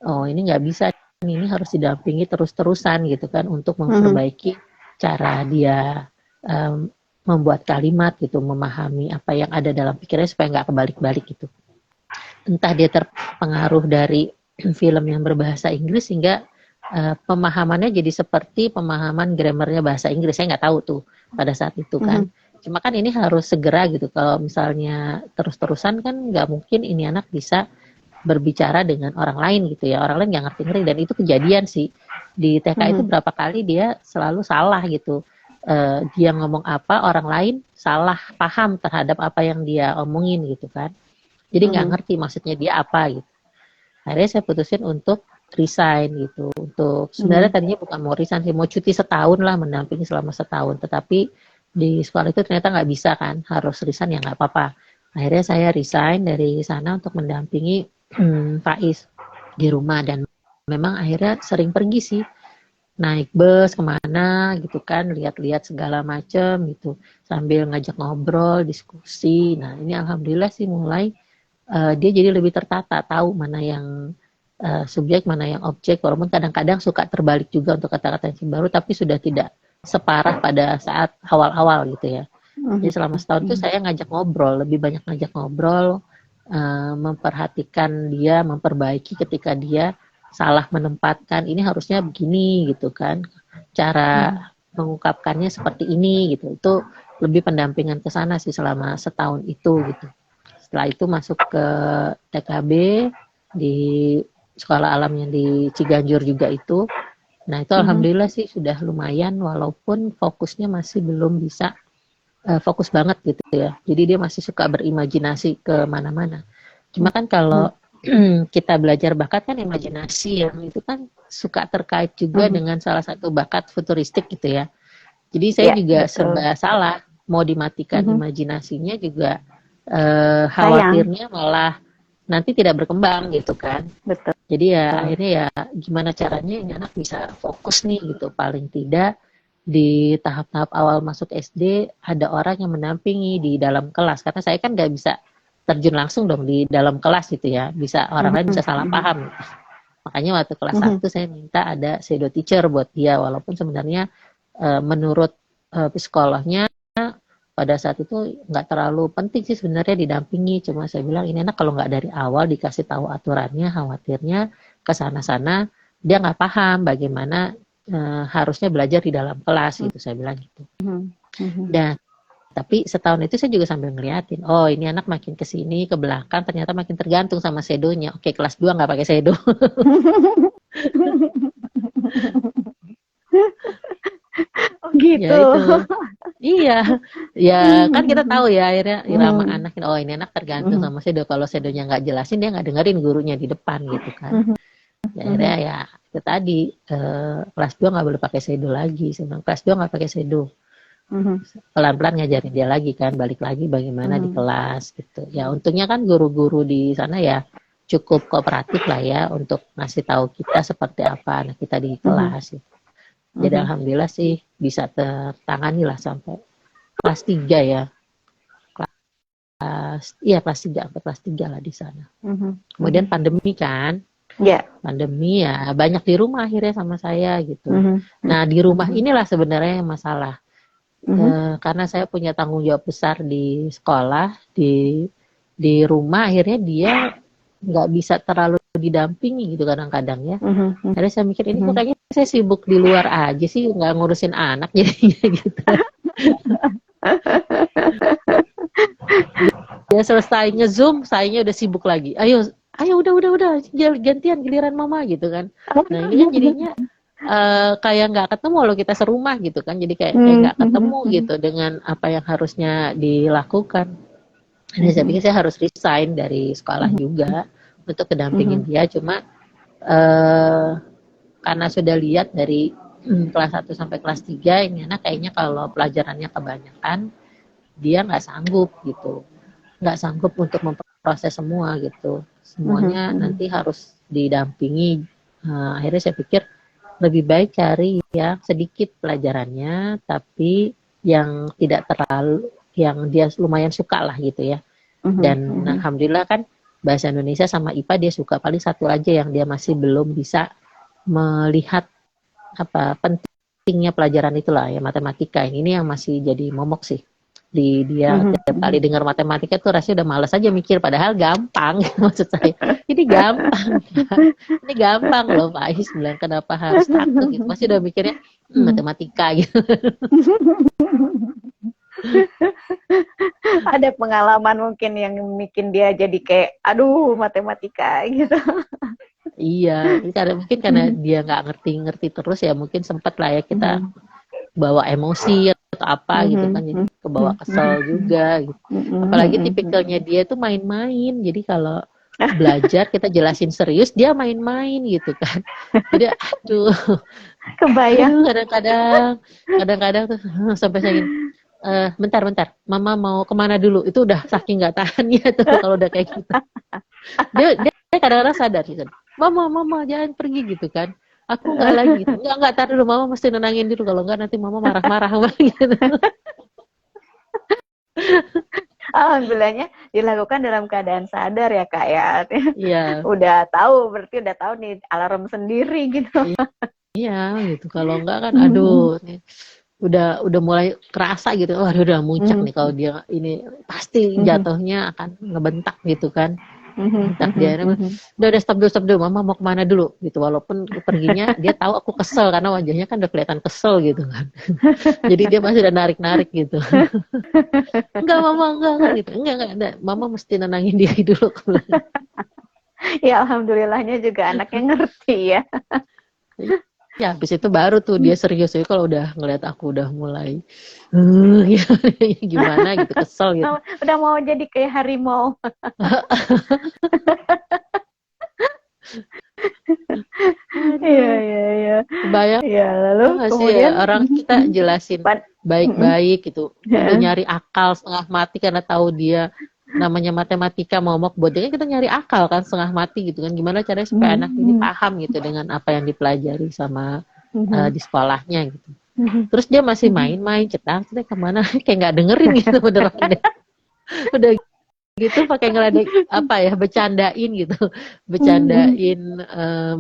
Oh ini nggak bisa, ini harus didampingi terus-terusan gitu kan untuk memperbaiki cara dia membuat kalimat gitu, memahami apa yang ada dalam pikirannya supaya nggak kebalik-balik gitu. Entah dia terpengaruh dari film yang berbahasa Inggris sehingga pemahamannya jadi seperti pemahaman grammarnya bahasa Inggris. Saya nggak tahu tuh pada saat itu kan. Cuma kan ini harus segera gitu. Kalau misalnya terus-terusan kan nggak mungkin ini anak bisa berbicara dengan orang lain gitu ya, orang lain nggak ngerti, dan itu kejadian sih di TK itu berapa kali dia selalu salah gitu. Dia ngomong apa, orang lain salah paham terhadap apa yang dia omongin gitu kan, jadi nggak ngerti maksudnya dia apa gitu. Akhirnya saya putusin untuk resign gitu. Untuk sebenarnya tadinya bukan mau resign sih, mau cuti setahun lah, mendampingi selama setahun, tetapi di sekolah itu ternyata nggak bisa kan, harus resign ya nggak apa-apa. Akhirnya saya resign dari sana untuk mendampingi Faiz di rumah, dan memang akhirnya sering pergi sih, naik bus kemana gitu kan, lihat-lihat segala macam gitu, sambil ngajak ngobrol, diskusi. Nah ini alhamdulillah sih mulai dia jadi lebih tertata, tahu mana yang subjek, mana yang objek, walaupun kadang-kadang suka terbalik juga untuk kata-kata yang baru, tapi sudah tidak separah pada saat awal-awal gitu ya. Jadi selama setahun itu saya ngajak ngobrol, lebih banyak ngajak ngobrol, memperhatikan dia, memperbaiki ketika dia salah menempatkan, ini harusnya begini gitu kan, cara mengungkapkannya seperti ini gitu. Itu lebih pendampingan ke sana sih selama setahun itu gitu. Setelah itu masuk ke TKB di sekolah alam yang di Ciganjur juga itu. Nah itu alhamdulillah sih sudah lumayan, walaupun fokusnya masih belum bisa fokus banget gitu ya. Jadi dia masih suka berimajinasi ke mana-mana. Cuma kan kalau kita belajar bakat kan imajinasi yang itu kan suka terkait juga dengan salah satu bakat futuristik gitu ya. Jadi saya juga serba salah, mau dimatikan imajinasinya juga khawatirnya malah nanti tidak berkembang gitu kan. Betul. Jadi ya akhirnya ya gimana caranya ini anak bisa fokus nih gitu, paling tidak di tahap-tahap awal masuk SD ada orang yang mendampingi di dalam kelas, karena saya kan nggak bisa terjun langsung dong di dalam kelas gitu ya, bisa orang lain bisa salah paham. Makanya waktu kelas 1 saya minta ada shadow teacher buat dia, walaupun sebenarnya menurut psikolognya pada saat itu nggak terlalu penting sih sebenarnya didampingi, cuma saya bilang ini anak kalau nggak dari awal dikasih tahu aturannya, khawatirnya ke sana-sana dia nggak paham bagaimana harusnya belajar di dalam kelas gitu, saya bilang gitu. Dan tapi setahun itu saya juga sambil ngeliatin, oh ini anak makin kesini ke belakang ternyata makin tergantung sama shadow-nya. Oke, kelas 2 nggak pakai shadow. Oh gitu. Ya itu. Iya, ya kan kita tahu ya akhirnya irama anak, oh ini anak tergantung sama shadow. Kalau shadownya nggak jelasin dia nggak dengerin gurunya di depan gitu kan. Ya, akhirnya ya itu tadi kelas 2 nggak boleh pakai shadow lagi. Sebenarnya kelas 2 nggak pakai shadow. Pelan-pelan ngajarin dia lagi kan, balik lagi bagaimana di kelas gitu. Ya untungnya kan guru-guru di sana ya cukup kooperatif lah ya untuk ngasih tahu kita seperti apa anak kita di kelas gitu. Jadi alhamdulillah sih bisa tertangani lah sampai kelas 3 ya. Kelas 3 sampai kelas 3 lah di sana. Kemudian pandemi kan. Pandemi ya banyak di rumah akhirnya sama saya gitu. Nah, di rumah inilah sebenarnya yang masalah. Karena saya punya tanggung jawab besar di sekolah, di rumah akhirnya dia nggak bisa terlalu didampingi gitu kadang-kadang ya. Akhirnya saya mikir ini kok kayaknya saya sibuk di luar aja sih, nggak ngurusin anak jadinya gitu. Dia selesai nge-zoom, sayanya udah sibuk lagi. Ayo udah gantian giliran mama gitu kan. Nah ini kan jadinya kayak nggak ketemu loh kita serumah gitu kan, jadi kayak nggak ketemu gitu dengan apa yang harusnya dilakukan. Jadi saya pikir saya harus resign dari sekolah juga untuk kedampingin dia, cuma karena sudah lihat dari kelas 1 sampai kelas 3 ini anak kayaknya kalau pelajarannya kebanyakan dia nggak sanggup gitu, nggak sanggup untuk memproses semua gitu, semuanya nanti harus didampingi. Akhirnya saya pikir lebih baik cari yang sedikit pelajarannya tapi yang tidak terlalu, yang dia lumayan suka lah gitu ya. Dan alhamdulillah kan bahasa Indonesia sama IPA dia suka, paling satu aja yang dia masih belum bisa melihat apa pentingnya pelajaran itulah ya, matematika. Ini yang masih jadi momok sih di dia. Tiap kali dengar matematika tuh rasanya udah malas aja mikir, padahal gampang maksud saya ini gampang ini gampang loh Pak Ais bilang, kenapa harus takut gitu, pasti udah mikirnya matematika gitu. Ada pengalaman mungkin yang bikin dia jadi kayak aduh matematika gitu. Iya, karena mungkin karena dia nggak ngerti terus ya, mungkin sempat lah ya kita bawa emosi atau apa gitu kan, jadi kebawa kesel juga gitu. Apalagi tipikalnya dia tuh main-main, jadi kalau belajar kita jelasin serius dia main-main gitu kan. Jadi aduh kebayang. Kadang-kadang tuh sampai saya gini, bentar mama mau kemana dulu, itu udah saking nggak tahannya tuh kalau udah kayak gitu. Dia kadang-kadang sadar gitu, mama jangan pergi gitu kan, aku nggak lagi gitu. Enggak, tar dulu mama mesti nenangin dulu, kalau enggak nanti mama marah-marah gitu. Alhamdulillahnya dilakukan dalam keadaan sadar ya Kak ya. Iya. Berarti udah tahu nih alarm sendiri gitu. Iya gitu, kalau enggak kan aduh nih, udah mulai kerasa gitu, udah muncak nih kalau dia ini pasti jatuhnya akan ngebentak gitu kan. Bentak dia, udah stop dulu, mama mau kemana dulu gitu, walaupun perginya dia tahu aku kesel karena wajahnya kan udah kelihatan kesel gitu kan. Jadi dia masih udah narik gitu. enggak gitu, enggak, mama mesti nenangin diri dulu. Ya alhamdulillahnya juga anaknya ngerti ya. Ya habis itu baru tuh dia serius. Jadi kalau udah ngeliat aku udah mulai gimana gitu, kesel gitu. Udah mau jadi kayak harimau. Iya. Kebayang ya, lalu kemudian orang kita jelasin baik-baik gitu, udah nyari akal setengah mati karena tahu dia namanya matematika momok bodohnya kita nyari akal kan setengah mati gitu kan, gimana caranya supaya anak ini paham gitu dengan apa yang dipelajari sama di sekolahnya gitu. Terus dia masih main-main cetak kemana kayak nggak dengerin gitu beneran deh. Udah gitu pakai ngeledek bercandain gitu, bercandain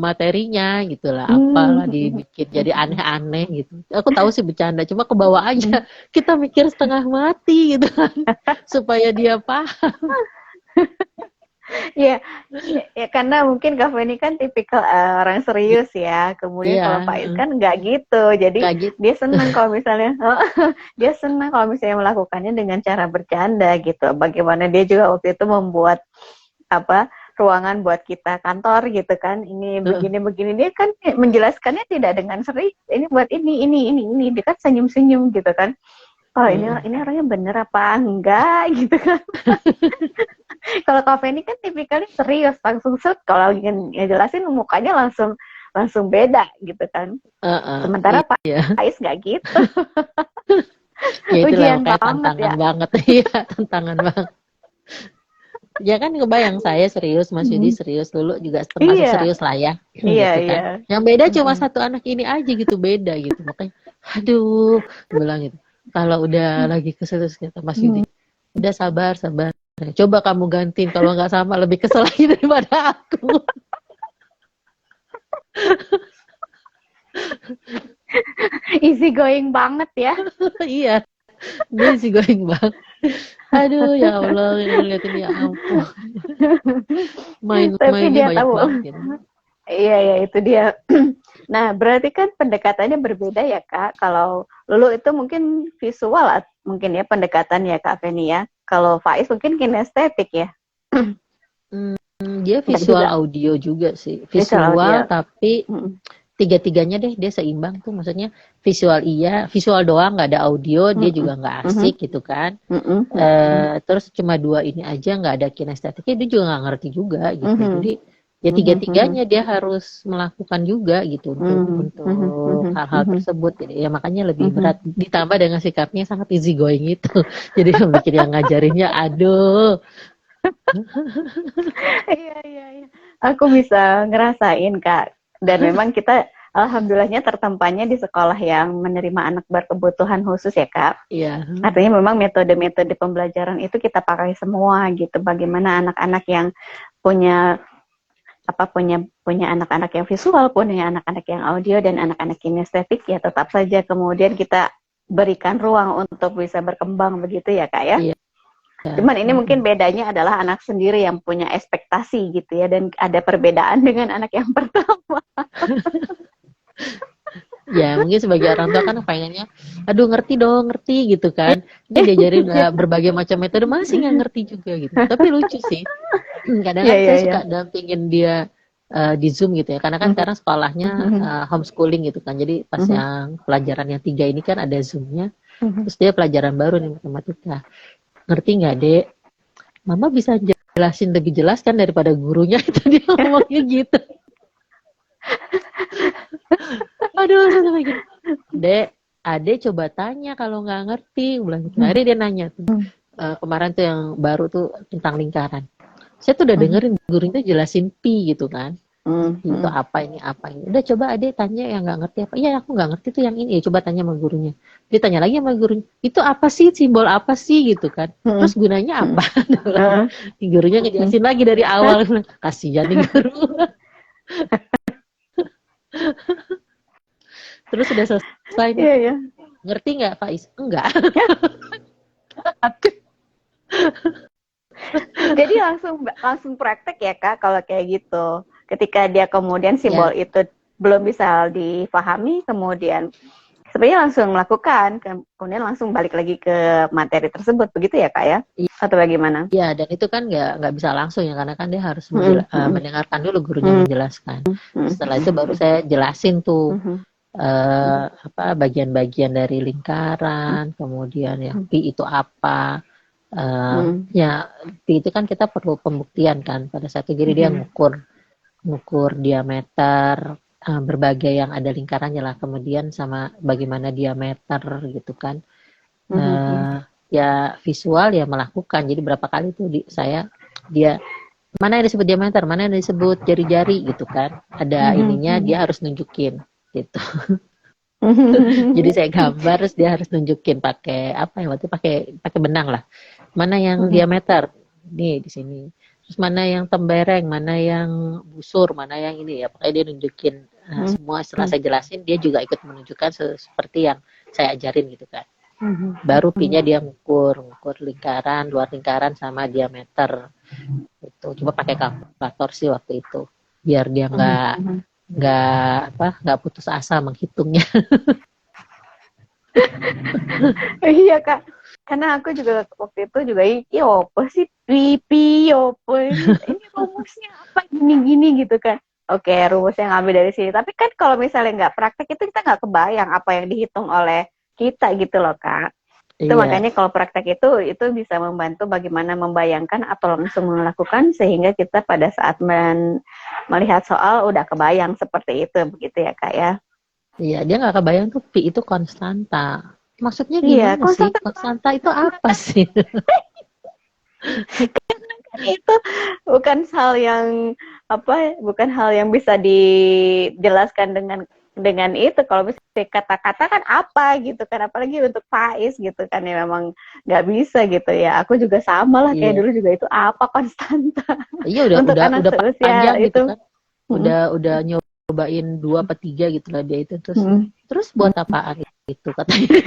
materinya gitulah, apalah dibikin jadi aneh-aneh gitu. Aku tahu sih bercanda, cuma kebawa aja kita mikir setengah mati gitu kan supaya dia paham. Ya, karena mungkin Kak Feni kan tipikal orang serius ya. Kemudian kalau Faiz kan nggak gitu. Jadi gitu. dia senang kalau misalnya melakukannya dengan cara bercanda gitu. Bagaimana dia juga waktu itu membuat ruangan buat kita kantor gitu kan. Ini begini dia kan menjelaskannya tidak dengan serius. Ini buat ini. Dia kan senyum-senyum gitu kan. Oh ini orangnya bener apa enggak gitu kan. Kalau Kak Feni kan tipikalnya serius, langsung kalau lagi ngejelasin mukanya langsung beda gitu kan. Sementara Pak Ais nggak gitu. Ya itulah kayak tantangan banget ya, tantangan banget. Ya kan kebayang saya serius, Mas Yudi serius, Lulu juga termasuk serius lah ya. Iya, gitu kan. Yang beda cuma satu anak ini aja gitu, beda gitu. Makanya aduh, bilang gitu. Kalau udah lagi kesel kita Mas Yudi, udah sabar. Coba kamu gantiin, kalau nggak sama lebih kesel lagi daripada aku. Easy going banget ya. Iya, dia easy going banget. Aduh ya Allah, ngeliatin ya ampun. Main-mainnya banyak banget gitu. Iya itu dia. Nah berarti kan pendekatannya berbeda ya Kak. Kalau Lulu itu mungkin visual mungkin ya pendekatan ya Kak Feni ya. Kalau Faiz mungkin kinestetik ya. Dia visual audio juga sih. Visual tapi tiga-tiganya deh dia seimbang tuh. Maksudnya visual doang nggak ada audio, dia juga nggak asik gitu kan. Terus cuma 2 ini aja nggak ada kinestetiknya, dia juga nggak ngerti juga gitu. Jadi ya tiga-tiganya dia harus melakukan juga gitu untuk hal-hal tersebut. Jadi ya makanya lebih berat, ditambah dengan sikapnya sangat easy going itu. Jadi bikin yang ngajarinnya aduh. Iya. Aku bisa ngerasain Kak. Dan memang kita alhamdulillahnya tertempatnya di sekolah yang menerima anak berkebutuhan khusus ya Kak. Iya. Artinya memang metode-metode pembelajaran itu kita pakai semua gitu. Bagaimana anak-anak yang punya anak-anak yang visual, punya anak-anak yang audio dan anak-anak kinestetik ya tetap saja kemudian kita berikan ruang untuk bisa berkembang begitu ya Kak ya. Iya. Cuman ini mungkin bedanya adalah anak sendiri yang punya ekspektasi gitu ya, dan ada perbedaan dengan anak yang pertama. Ya mungkin sebagai orang tua kan pengennya aduh ngerti gitu kan. Dia diajarin berbagai macam metode masih nggak ngerti juga gitu. Tapi lucu sih. Kadang-kadang saya suka dampingin dia di Zoom gitu ya. Karena kan sekarang sekolahnya homeschooling gitu kan. Jadi pas yang pelajaran yang 3 ini kan ada Zoom-nya. Terus dia pelajaran baru nih matematika. Ngerti nggak Dek? Mama bisa jelasin lebih jelas kan daripada gurunya. Itu dia ngomongnya gitu. Aduh, saya lagi. Dek, Ade coba tanya kalau nggak ngerti. Bilang gitu. Akhirnya dia nanya tuh. Kemarin tuh yang baru tuh tentang lingkaran. Saya tuh udah dengerin gurunya jelasin pi gitu kan. Itu apa ini. Udah coba Ade tanya yang nggak ngerti apa. Iya aku nggak ngerti tuh yang ini. Ya, coba tanya sama gurunya. Dia tanya lagi sama gurunya. Itu apa sih, simbol apa sih gitu kan. Terus gunanya apa? Gurunya ngejelasin lagi dari awal. Kasihan nih guru. Terus udah selesai. Iya. Ngerti nggak Faiz? Enggak. Jadi langsung praktek ya Kak kalau kayak gitu. Ketika dia kemudian simbol itu belum bisa dipahami, kemudian sebenarnya langsung melakukan, kemudian langsung balik lagi ke materi tersebut, begitu ya Kak ya? Atau bagaimana? Iya, dan itu kan nggak bisa langsung ya, karena kan dia harus mendengarkan dulu gurunya menjelaskan. Setelah itu baru saya jelasin tuh bagian-bagian dari lingkaran, kemudian ya pi itu apa. Ya pi itu kan kita perlu pembuktian kan pada saat itu. Jadi dia ngukur diameter berbagai yang ada lingkarannya lah, kemudian sama bagaimana diameter gitu kan. ya visual ya melakukan. Jadi berapa kali tuh dia mana yang disebut diameter, mana yang disebut jari-jari gitu kan. Ada ininya dia harus nunjukin gitu. Jadi saya gambar terus dia harus nunjukin pakai apa ya, waktu pakai benang lah. Mana yang diameter nih di sini. Terus mana yang tembereng, mana yang busur, mana yang ini ya. Pokoknya dia nunjukin semua. Setelah saya jelasin dia juga ikut menunjukkan seperti yang saya ajarin gitu kan. Baru pinya dia ngukur lingkaran, luar lingkaran sama diameter. Itu coba pakai kalkulator sih waktu itu. Biar dia nggak putus asa menghitungnya. Iya Kak, karena aku juga waktu itu juga apa sih pipi apa ini rumusnya apa gini gitu kan. Oke, rumusnya ngambil dari sini. Tapi kan kalau misalnya nggak praktek itu kita nggak kebayang apa yang dihitung oleh kita gitu loh Kak. Itu makanya kalau praktek itu bisa membantu bagaimana membayangkan atau langsung melakukan sehingga kita pada saat melihat soal udah kebayang seperti itu begitu ya Kak ya. Iya, dia nggak kebayang tuh pi itu konstanta. Maksudnya gimana sih? Konstanta itu apa sih? Itu bukan hal yang bisa dijelaskan dengan itu. Kalau misalnya kata-kata kan apa gitu kan, apalagi untuk Faiz gitu kan ya memang nggak bisa gitu ya. Aku juga sama lah kayak dulu juga itu apa konstanta. Iya udah panjang itu. Gitu kan. Udah nyobain 2 atau 3 gitu lah dia itu terus buat apaan itu katanya.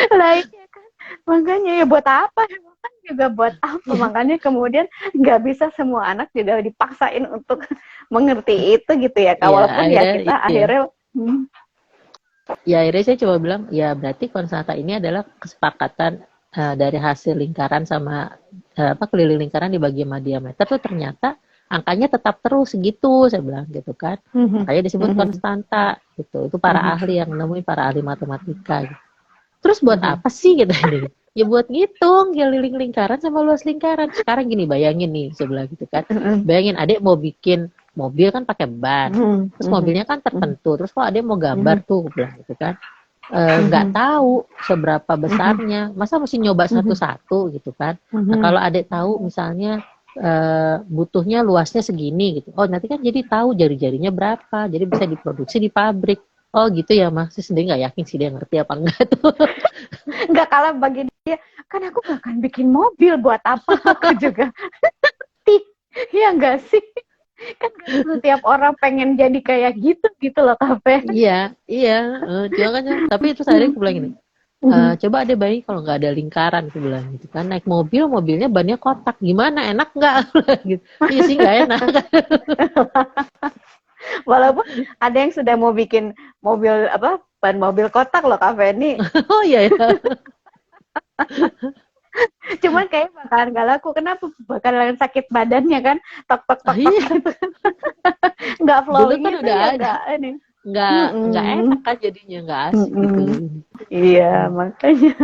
Lah iya kan, makanya ya buat apa kan juga buat apa, makanya kemudian nggak bisa semua anak juga dipaksain untuk mengerti itu gitu ya Kak, walaupun ya kita akhirnya akhirnya saya coba bilang ya berarti konstanta ini adalah kesepakatan dari hasil lingkaran sama keliling lingkaran dibagi sama diameter tuh ternyata angkanya tetap terus segitu, saya bilang gitu kan. Makanya disebut konstanta gitu. Itu para ahli yang nemuin, para ahli matematika gitu. Terus buat apa sih gitu ini? Ya buat ngitung keliling lingkaran sama luas lingkaran. Sekarang gini bayangin nih, saya bilang gitu kan. Bayangin adik mau bikin mobil kan pakai ban. Terus mobilnya kan tertentu. Terus kalau adik mau gambar tuh, bilang gitu kan. Nggak tahu seberapa besarnya, masa mesti nyoba satu-satu gitu kan. Nah, kalau adik tahu misalnya butuhnya luasnya segini gitu, oh nanti kan jadi tahu jari-jarinya berapa, jadi bisa diproduksi di pabrik. Oh gitu ya Mas, sendiri nggak yakin sih dia ngerti apa enggak tuh. Nggak kalah bagi dia, kan aku nggak akan bikin mobil buat apa, aku juga iya nggak sih, kan setiap orang pengen jadi kayak gitu loh Kafe. Iya cuma kan tapi itu saya bilang gini, coba ada bayi kalau nggak ada lingkaran, aku bilang gitu kan, naik mobilnya bannya kotak, gimana enak nggak? Gitu. Iya sih nggak enak. Walaupun ada yang sudah mau bikin mobil ban mobil kotak loh Kafe ini. Oh iya ya. Cuman kayak bakalan gak laku. Kenapa? Bakalan sakit badannya kan, tok gitu. Nggak flowing kan itu udah ya ada. Nggak enak kan jadinya, nggak asik gitu. Iya makanya.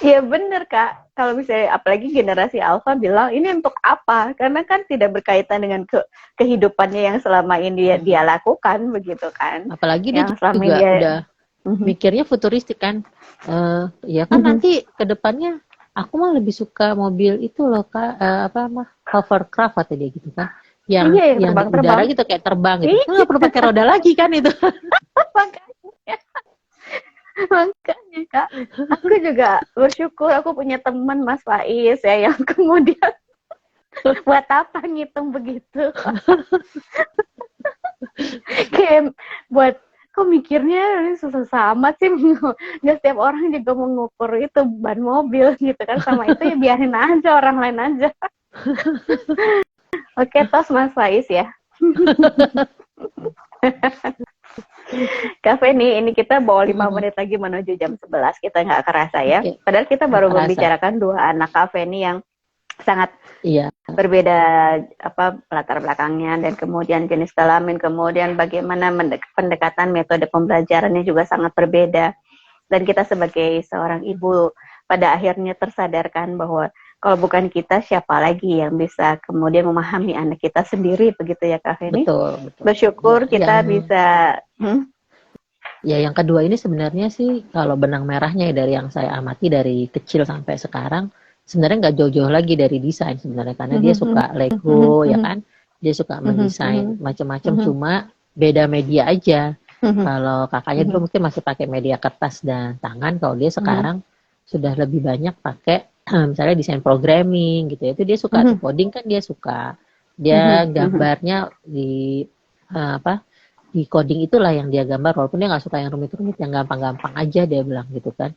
Iya bener Kak, kalau misalnya apalagi generasi Alpha bilang ini untuk apa, karena kan tidak berkaitan dengan kehidupannya yang selama ini dia lakukan begitu kan. Apalagi dia juga udah mikirnya futuristik kan. Ya kan nanti kedepannya aku mah lebih suka mobil itu loh Kak, hovercraft atau dia gitu kan, yang terbang, di udara gitu kayak terbang gitu, nggak perlu pakai roda lagi kan itu. Makanya Kak, aku juga bersyukur aku punya teman Mas Faiz ya yang kemudian buat apa ngitung begitu. Kayak buat kok mikirnya ini susah amat sih, nggak setiap orang juga mengukur itu ban mobil gitu kan, sama itu ya biarin aja orang lain aja. Oke, tos Mas Faiz ya. Kafe ini kita bawa 5 menit lagi menuju jam 11, kita nggak kerasa ya. Padahal kita baru membicarakan 2 anak kafe ini yang sangat berbeda latar belakangnya, dan kemudian jenis kelamin, kemudian bagaimana pendekatan metode pembelajarannya juga sangat berbeda. Dan kita sebagai seorang ibu pada akhirnya tersadarkan bahwa kalau bukan kita, siapa lagi yang bisa kemudian memahami anak kita sendiri begitu ya Kak Feni? Betul. Bersyukur kita bisa Ya, yang kedua ini sebenarnya sih kalau benang merahnya ya dari yang saya amati dari kecil sampai sekarang sebenarnya nggak jauh-jauh lagi dari desain sebenarnya karena dia suka Lego ya kan, dia suka mendesain macam-macam cuma beda media aja. Kalau kakaknya dulu mungkin masih pakai media kertas dan tangan, kalau dia sekarang sudah lebih banyak pakai misalnya desain programming gitu ya. Itu dia suka tuh coding kan dia suka. Dia gambarnya di apa di coding itulah yang dia gambar walaupun dia nggak suka yang rumit-rumit yang gampang-gampang aja dia bilang gitu kan.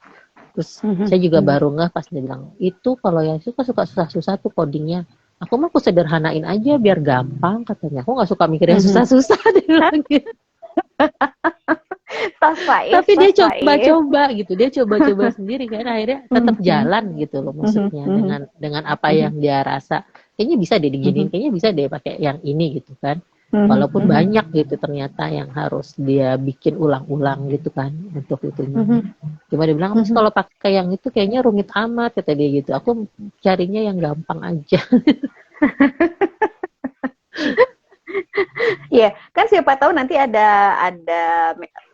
Terus saya juga baru ngeh pas dia bilang itu kalau yang suka susah-susah tuh codingnya aku mah aku sederhanain aja biar gampang katanya, aku nggak suka mikir yang susah-susah dia bilang gitu. Tapi dia coba-coba gitu, dia coba-coba sendiri kan akhirnya tetap jalan gitu loh maksudnya dengan apa yang dia rasa kayaknya bisa deh diginiin, kayaknya bisa deh pakai yang ini gitu kan. Walaupun banyak gitu ternyata yang harus dia bikin ulang-ulang gitu kan untuk itunya. Cuma dia bilang, "Mas kalau pakai yang itu kayaknya rumit amat," kata dia gitu. Aku carinya yang gampang aja. Iya, kan siapa tahu nanti ada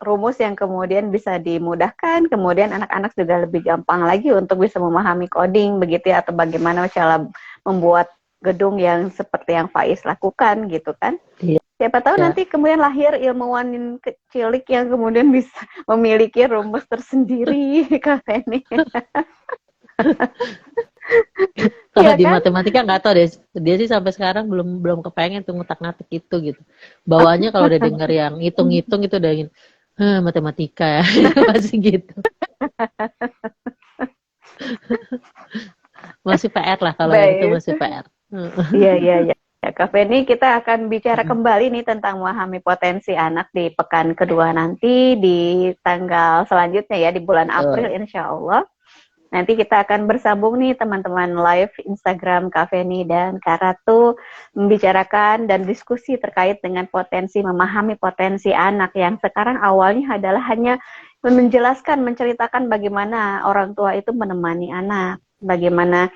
rumus yang kemudian bisa dimudahkan, kemudian anak-anak juga lebih gampang lagi untuk bisa memahami coding begitu ya, atau bagaimana cara membuat gedung yang seperti yang Faiz lakukan gitu kan. Iya. Siapa tahu nanti kemudian lahir ilmuwan kecilik yang kemudian bisa memiliki rumus tersendiri, Kak Feni. Kalau Iya di kan? matematika nggak tahu deh, dia sih sampai sekarang belum kepengen tuh ngutak-ngatik itu gitu. Bawaannya kalau udah denger yang hitung-hitung itu udah ingin, matematika ya, masih gitu. Masih PR lah kalau yang itu masih PR. Iya. Ya, Kak Feni, kita akan bicara kembali nih tentang memahami potensi anak di pekan kedua nanti, di tanggal selanjutnya ya, di bulan April insya Allah. Nanti kita akan bersambung nih teman-teman live Instagram Kak Feni dan Kak Ratu, membicarakan dan diskusi terkait dengan potensi, memahami potensi anak yang sekarang awalnya adalah hanya menjelaskan, menceritakan bagaimana orang tua itu menemani anak, bagaimana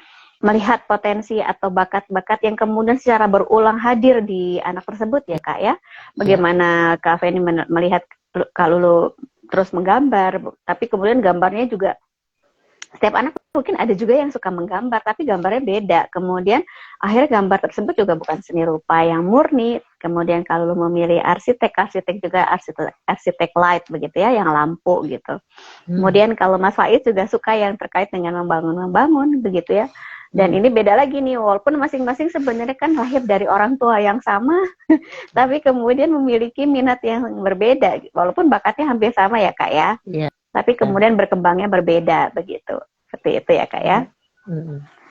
melihat potensi atau bakat-bakat yang kemudian secara berulang hadir di anak tersebut ya Kak ya. Bagaimana Kak Feni melihat Kak Lulu terus menggambar, tapi kemudian gambarnya juga setiap anak mungkin ada juga yang suka menggambar, tapi gambarnya beda. Kemudian akhirnya gambar tersebut juga bukan seni rupa yang murni. Kemudian kalau memilih arsitek juga arsitek light begitu ya, yang lampu gitu. Kemudian kalau Mas Faiz juga suka yang terkait dengan membangun begitu ya. Dan ini beda lagi nih, walaupun masing-masing sebenarnya kan lahir dari orang tua yang sama, tapi kemudian memiliki minat yang berbeda, walaupun bakatnya hampir sama ya Kak ya. Yeah. Tapi kemudian berkembangnya berbeda begitu. Seperti itu ya Kak ya.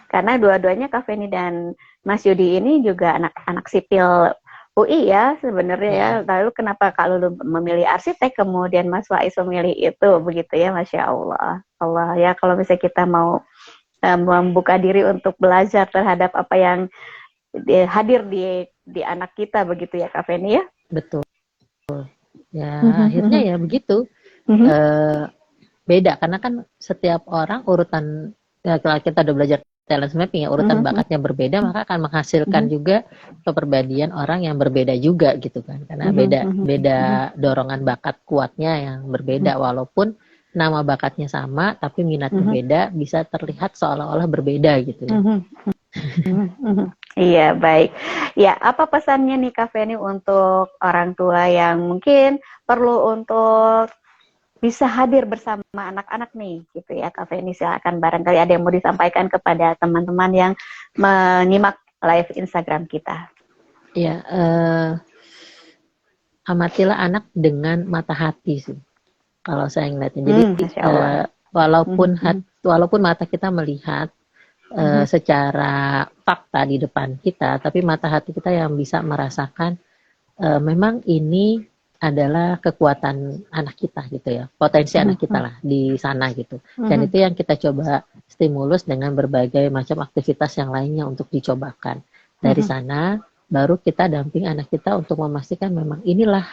Karena dua-duanya Kak Feni dan Mas Yudi ini juga anak-anak sipil UI ya sebenarnya ya. Lalu kenapa Kak Lulu memilih arsitek, kemudian Mas Faiz memilih itu begitu ya, Masya Allah. Allah ya, kalau misalnya kita mau membuka diri untuk belajar terhadap apa yang hadir di anak kita begitu ya Kak Feni ya. Betul. Ya akhirnya ya begitu. Beda karena kan setiap orang urutan kalau kita udah belajar talent mapping ya urutan bakatnya berbeda, maka akan menghasilkan juga kepribadian orang yang berbeda juga gitu kan, karena beda dorongan bakat kuatnya yang berbeda, walaupun nama bakatnya sama tapi minatnya beda, bisa terlihat seolah-olah berbeda gitu ya. Iya, baik. Ya, apa pesannya nih Kak Feni untuk orang tua yang mungkin perlu untuk bisa hadir bersama anak-anak nih, gitu ya Kak Feni, silakan barangkali ada yang mau disampaikan kepada teman-teman yang menyimak live Instagram kita. Ya, amatilah anak dengan mata hati sih, kalau saya ngeliatnya. Jadi walaupun mata kita melihat secara fakta di depan kita, tapi mata hati kita yang bisa merasakan memang ini adalah kekuatan anak kita gitu ya, potensi anak kita lah di sana gitu. Dan itu yang kita coba stimulus dengan berbagai macam aktivitas yang lainnya untuk dicobakan. Dari sana baru kita damping anak kita untuk memastikan memang inilah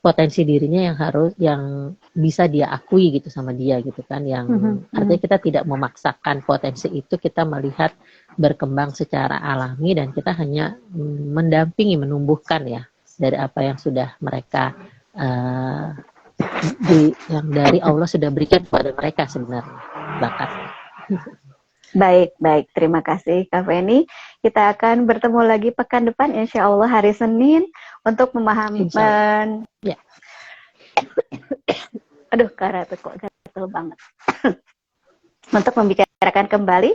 potensi dirinya yang bisa dia akui gitu sama dia gitu kan, yang artinya kita tidak memaksakan potensi itu, kita melihat berkembang secara alami dan kita hanya mendampingi, menumbuhkan ya dari apa yang sudah mereka yang dari Allah sudah berikan kepada mereka sebenarnya bakat. Baik, baik. Terima kasih Kak Feni. Kita akan bertemu lagi pekan depan insya Allah hari Senin untuk memahami. Ya. Aduh, karena itu kok gatel banget. Untuk membicarakan kembali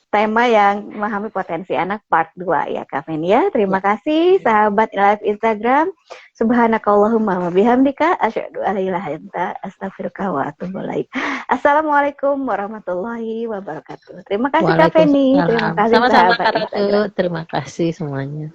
tema yang memahami potensi anak part 2 ya Kak Feni ya. Terima kasih sahabat live Instagram. Subhanakallahumma wa bihamdika asyhadu an la ilaha illa anta astaghfiruka wa atubu ilaik. Assalamualaikum warahmatullahi wabarakatuh. Terima kasih Kak Feni. Terima kasih sama-sama sahabat Kak Ratu. Terima kasih semuanya.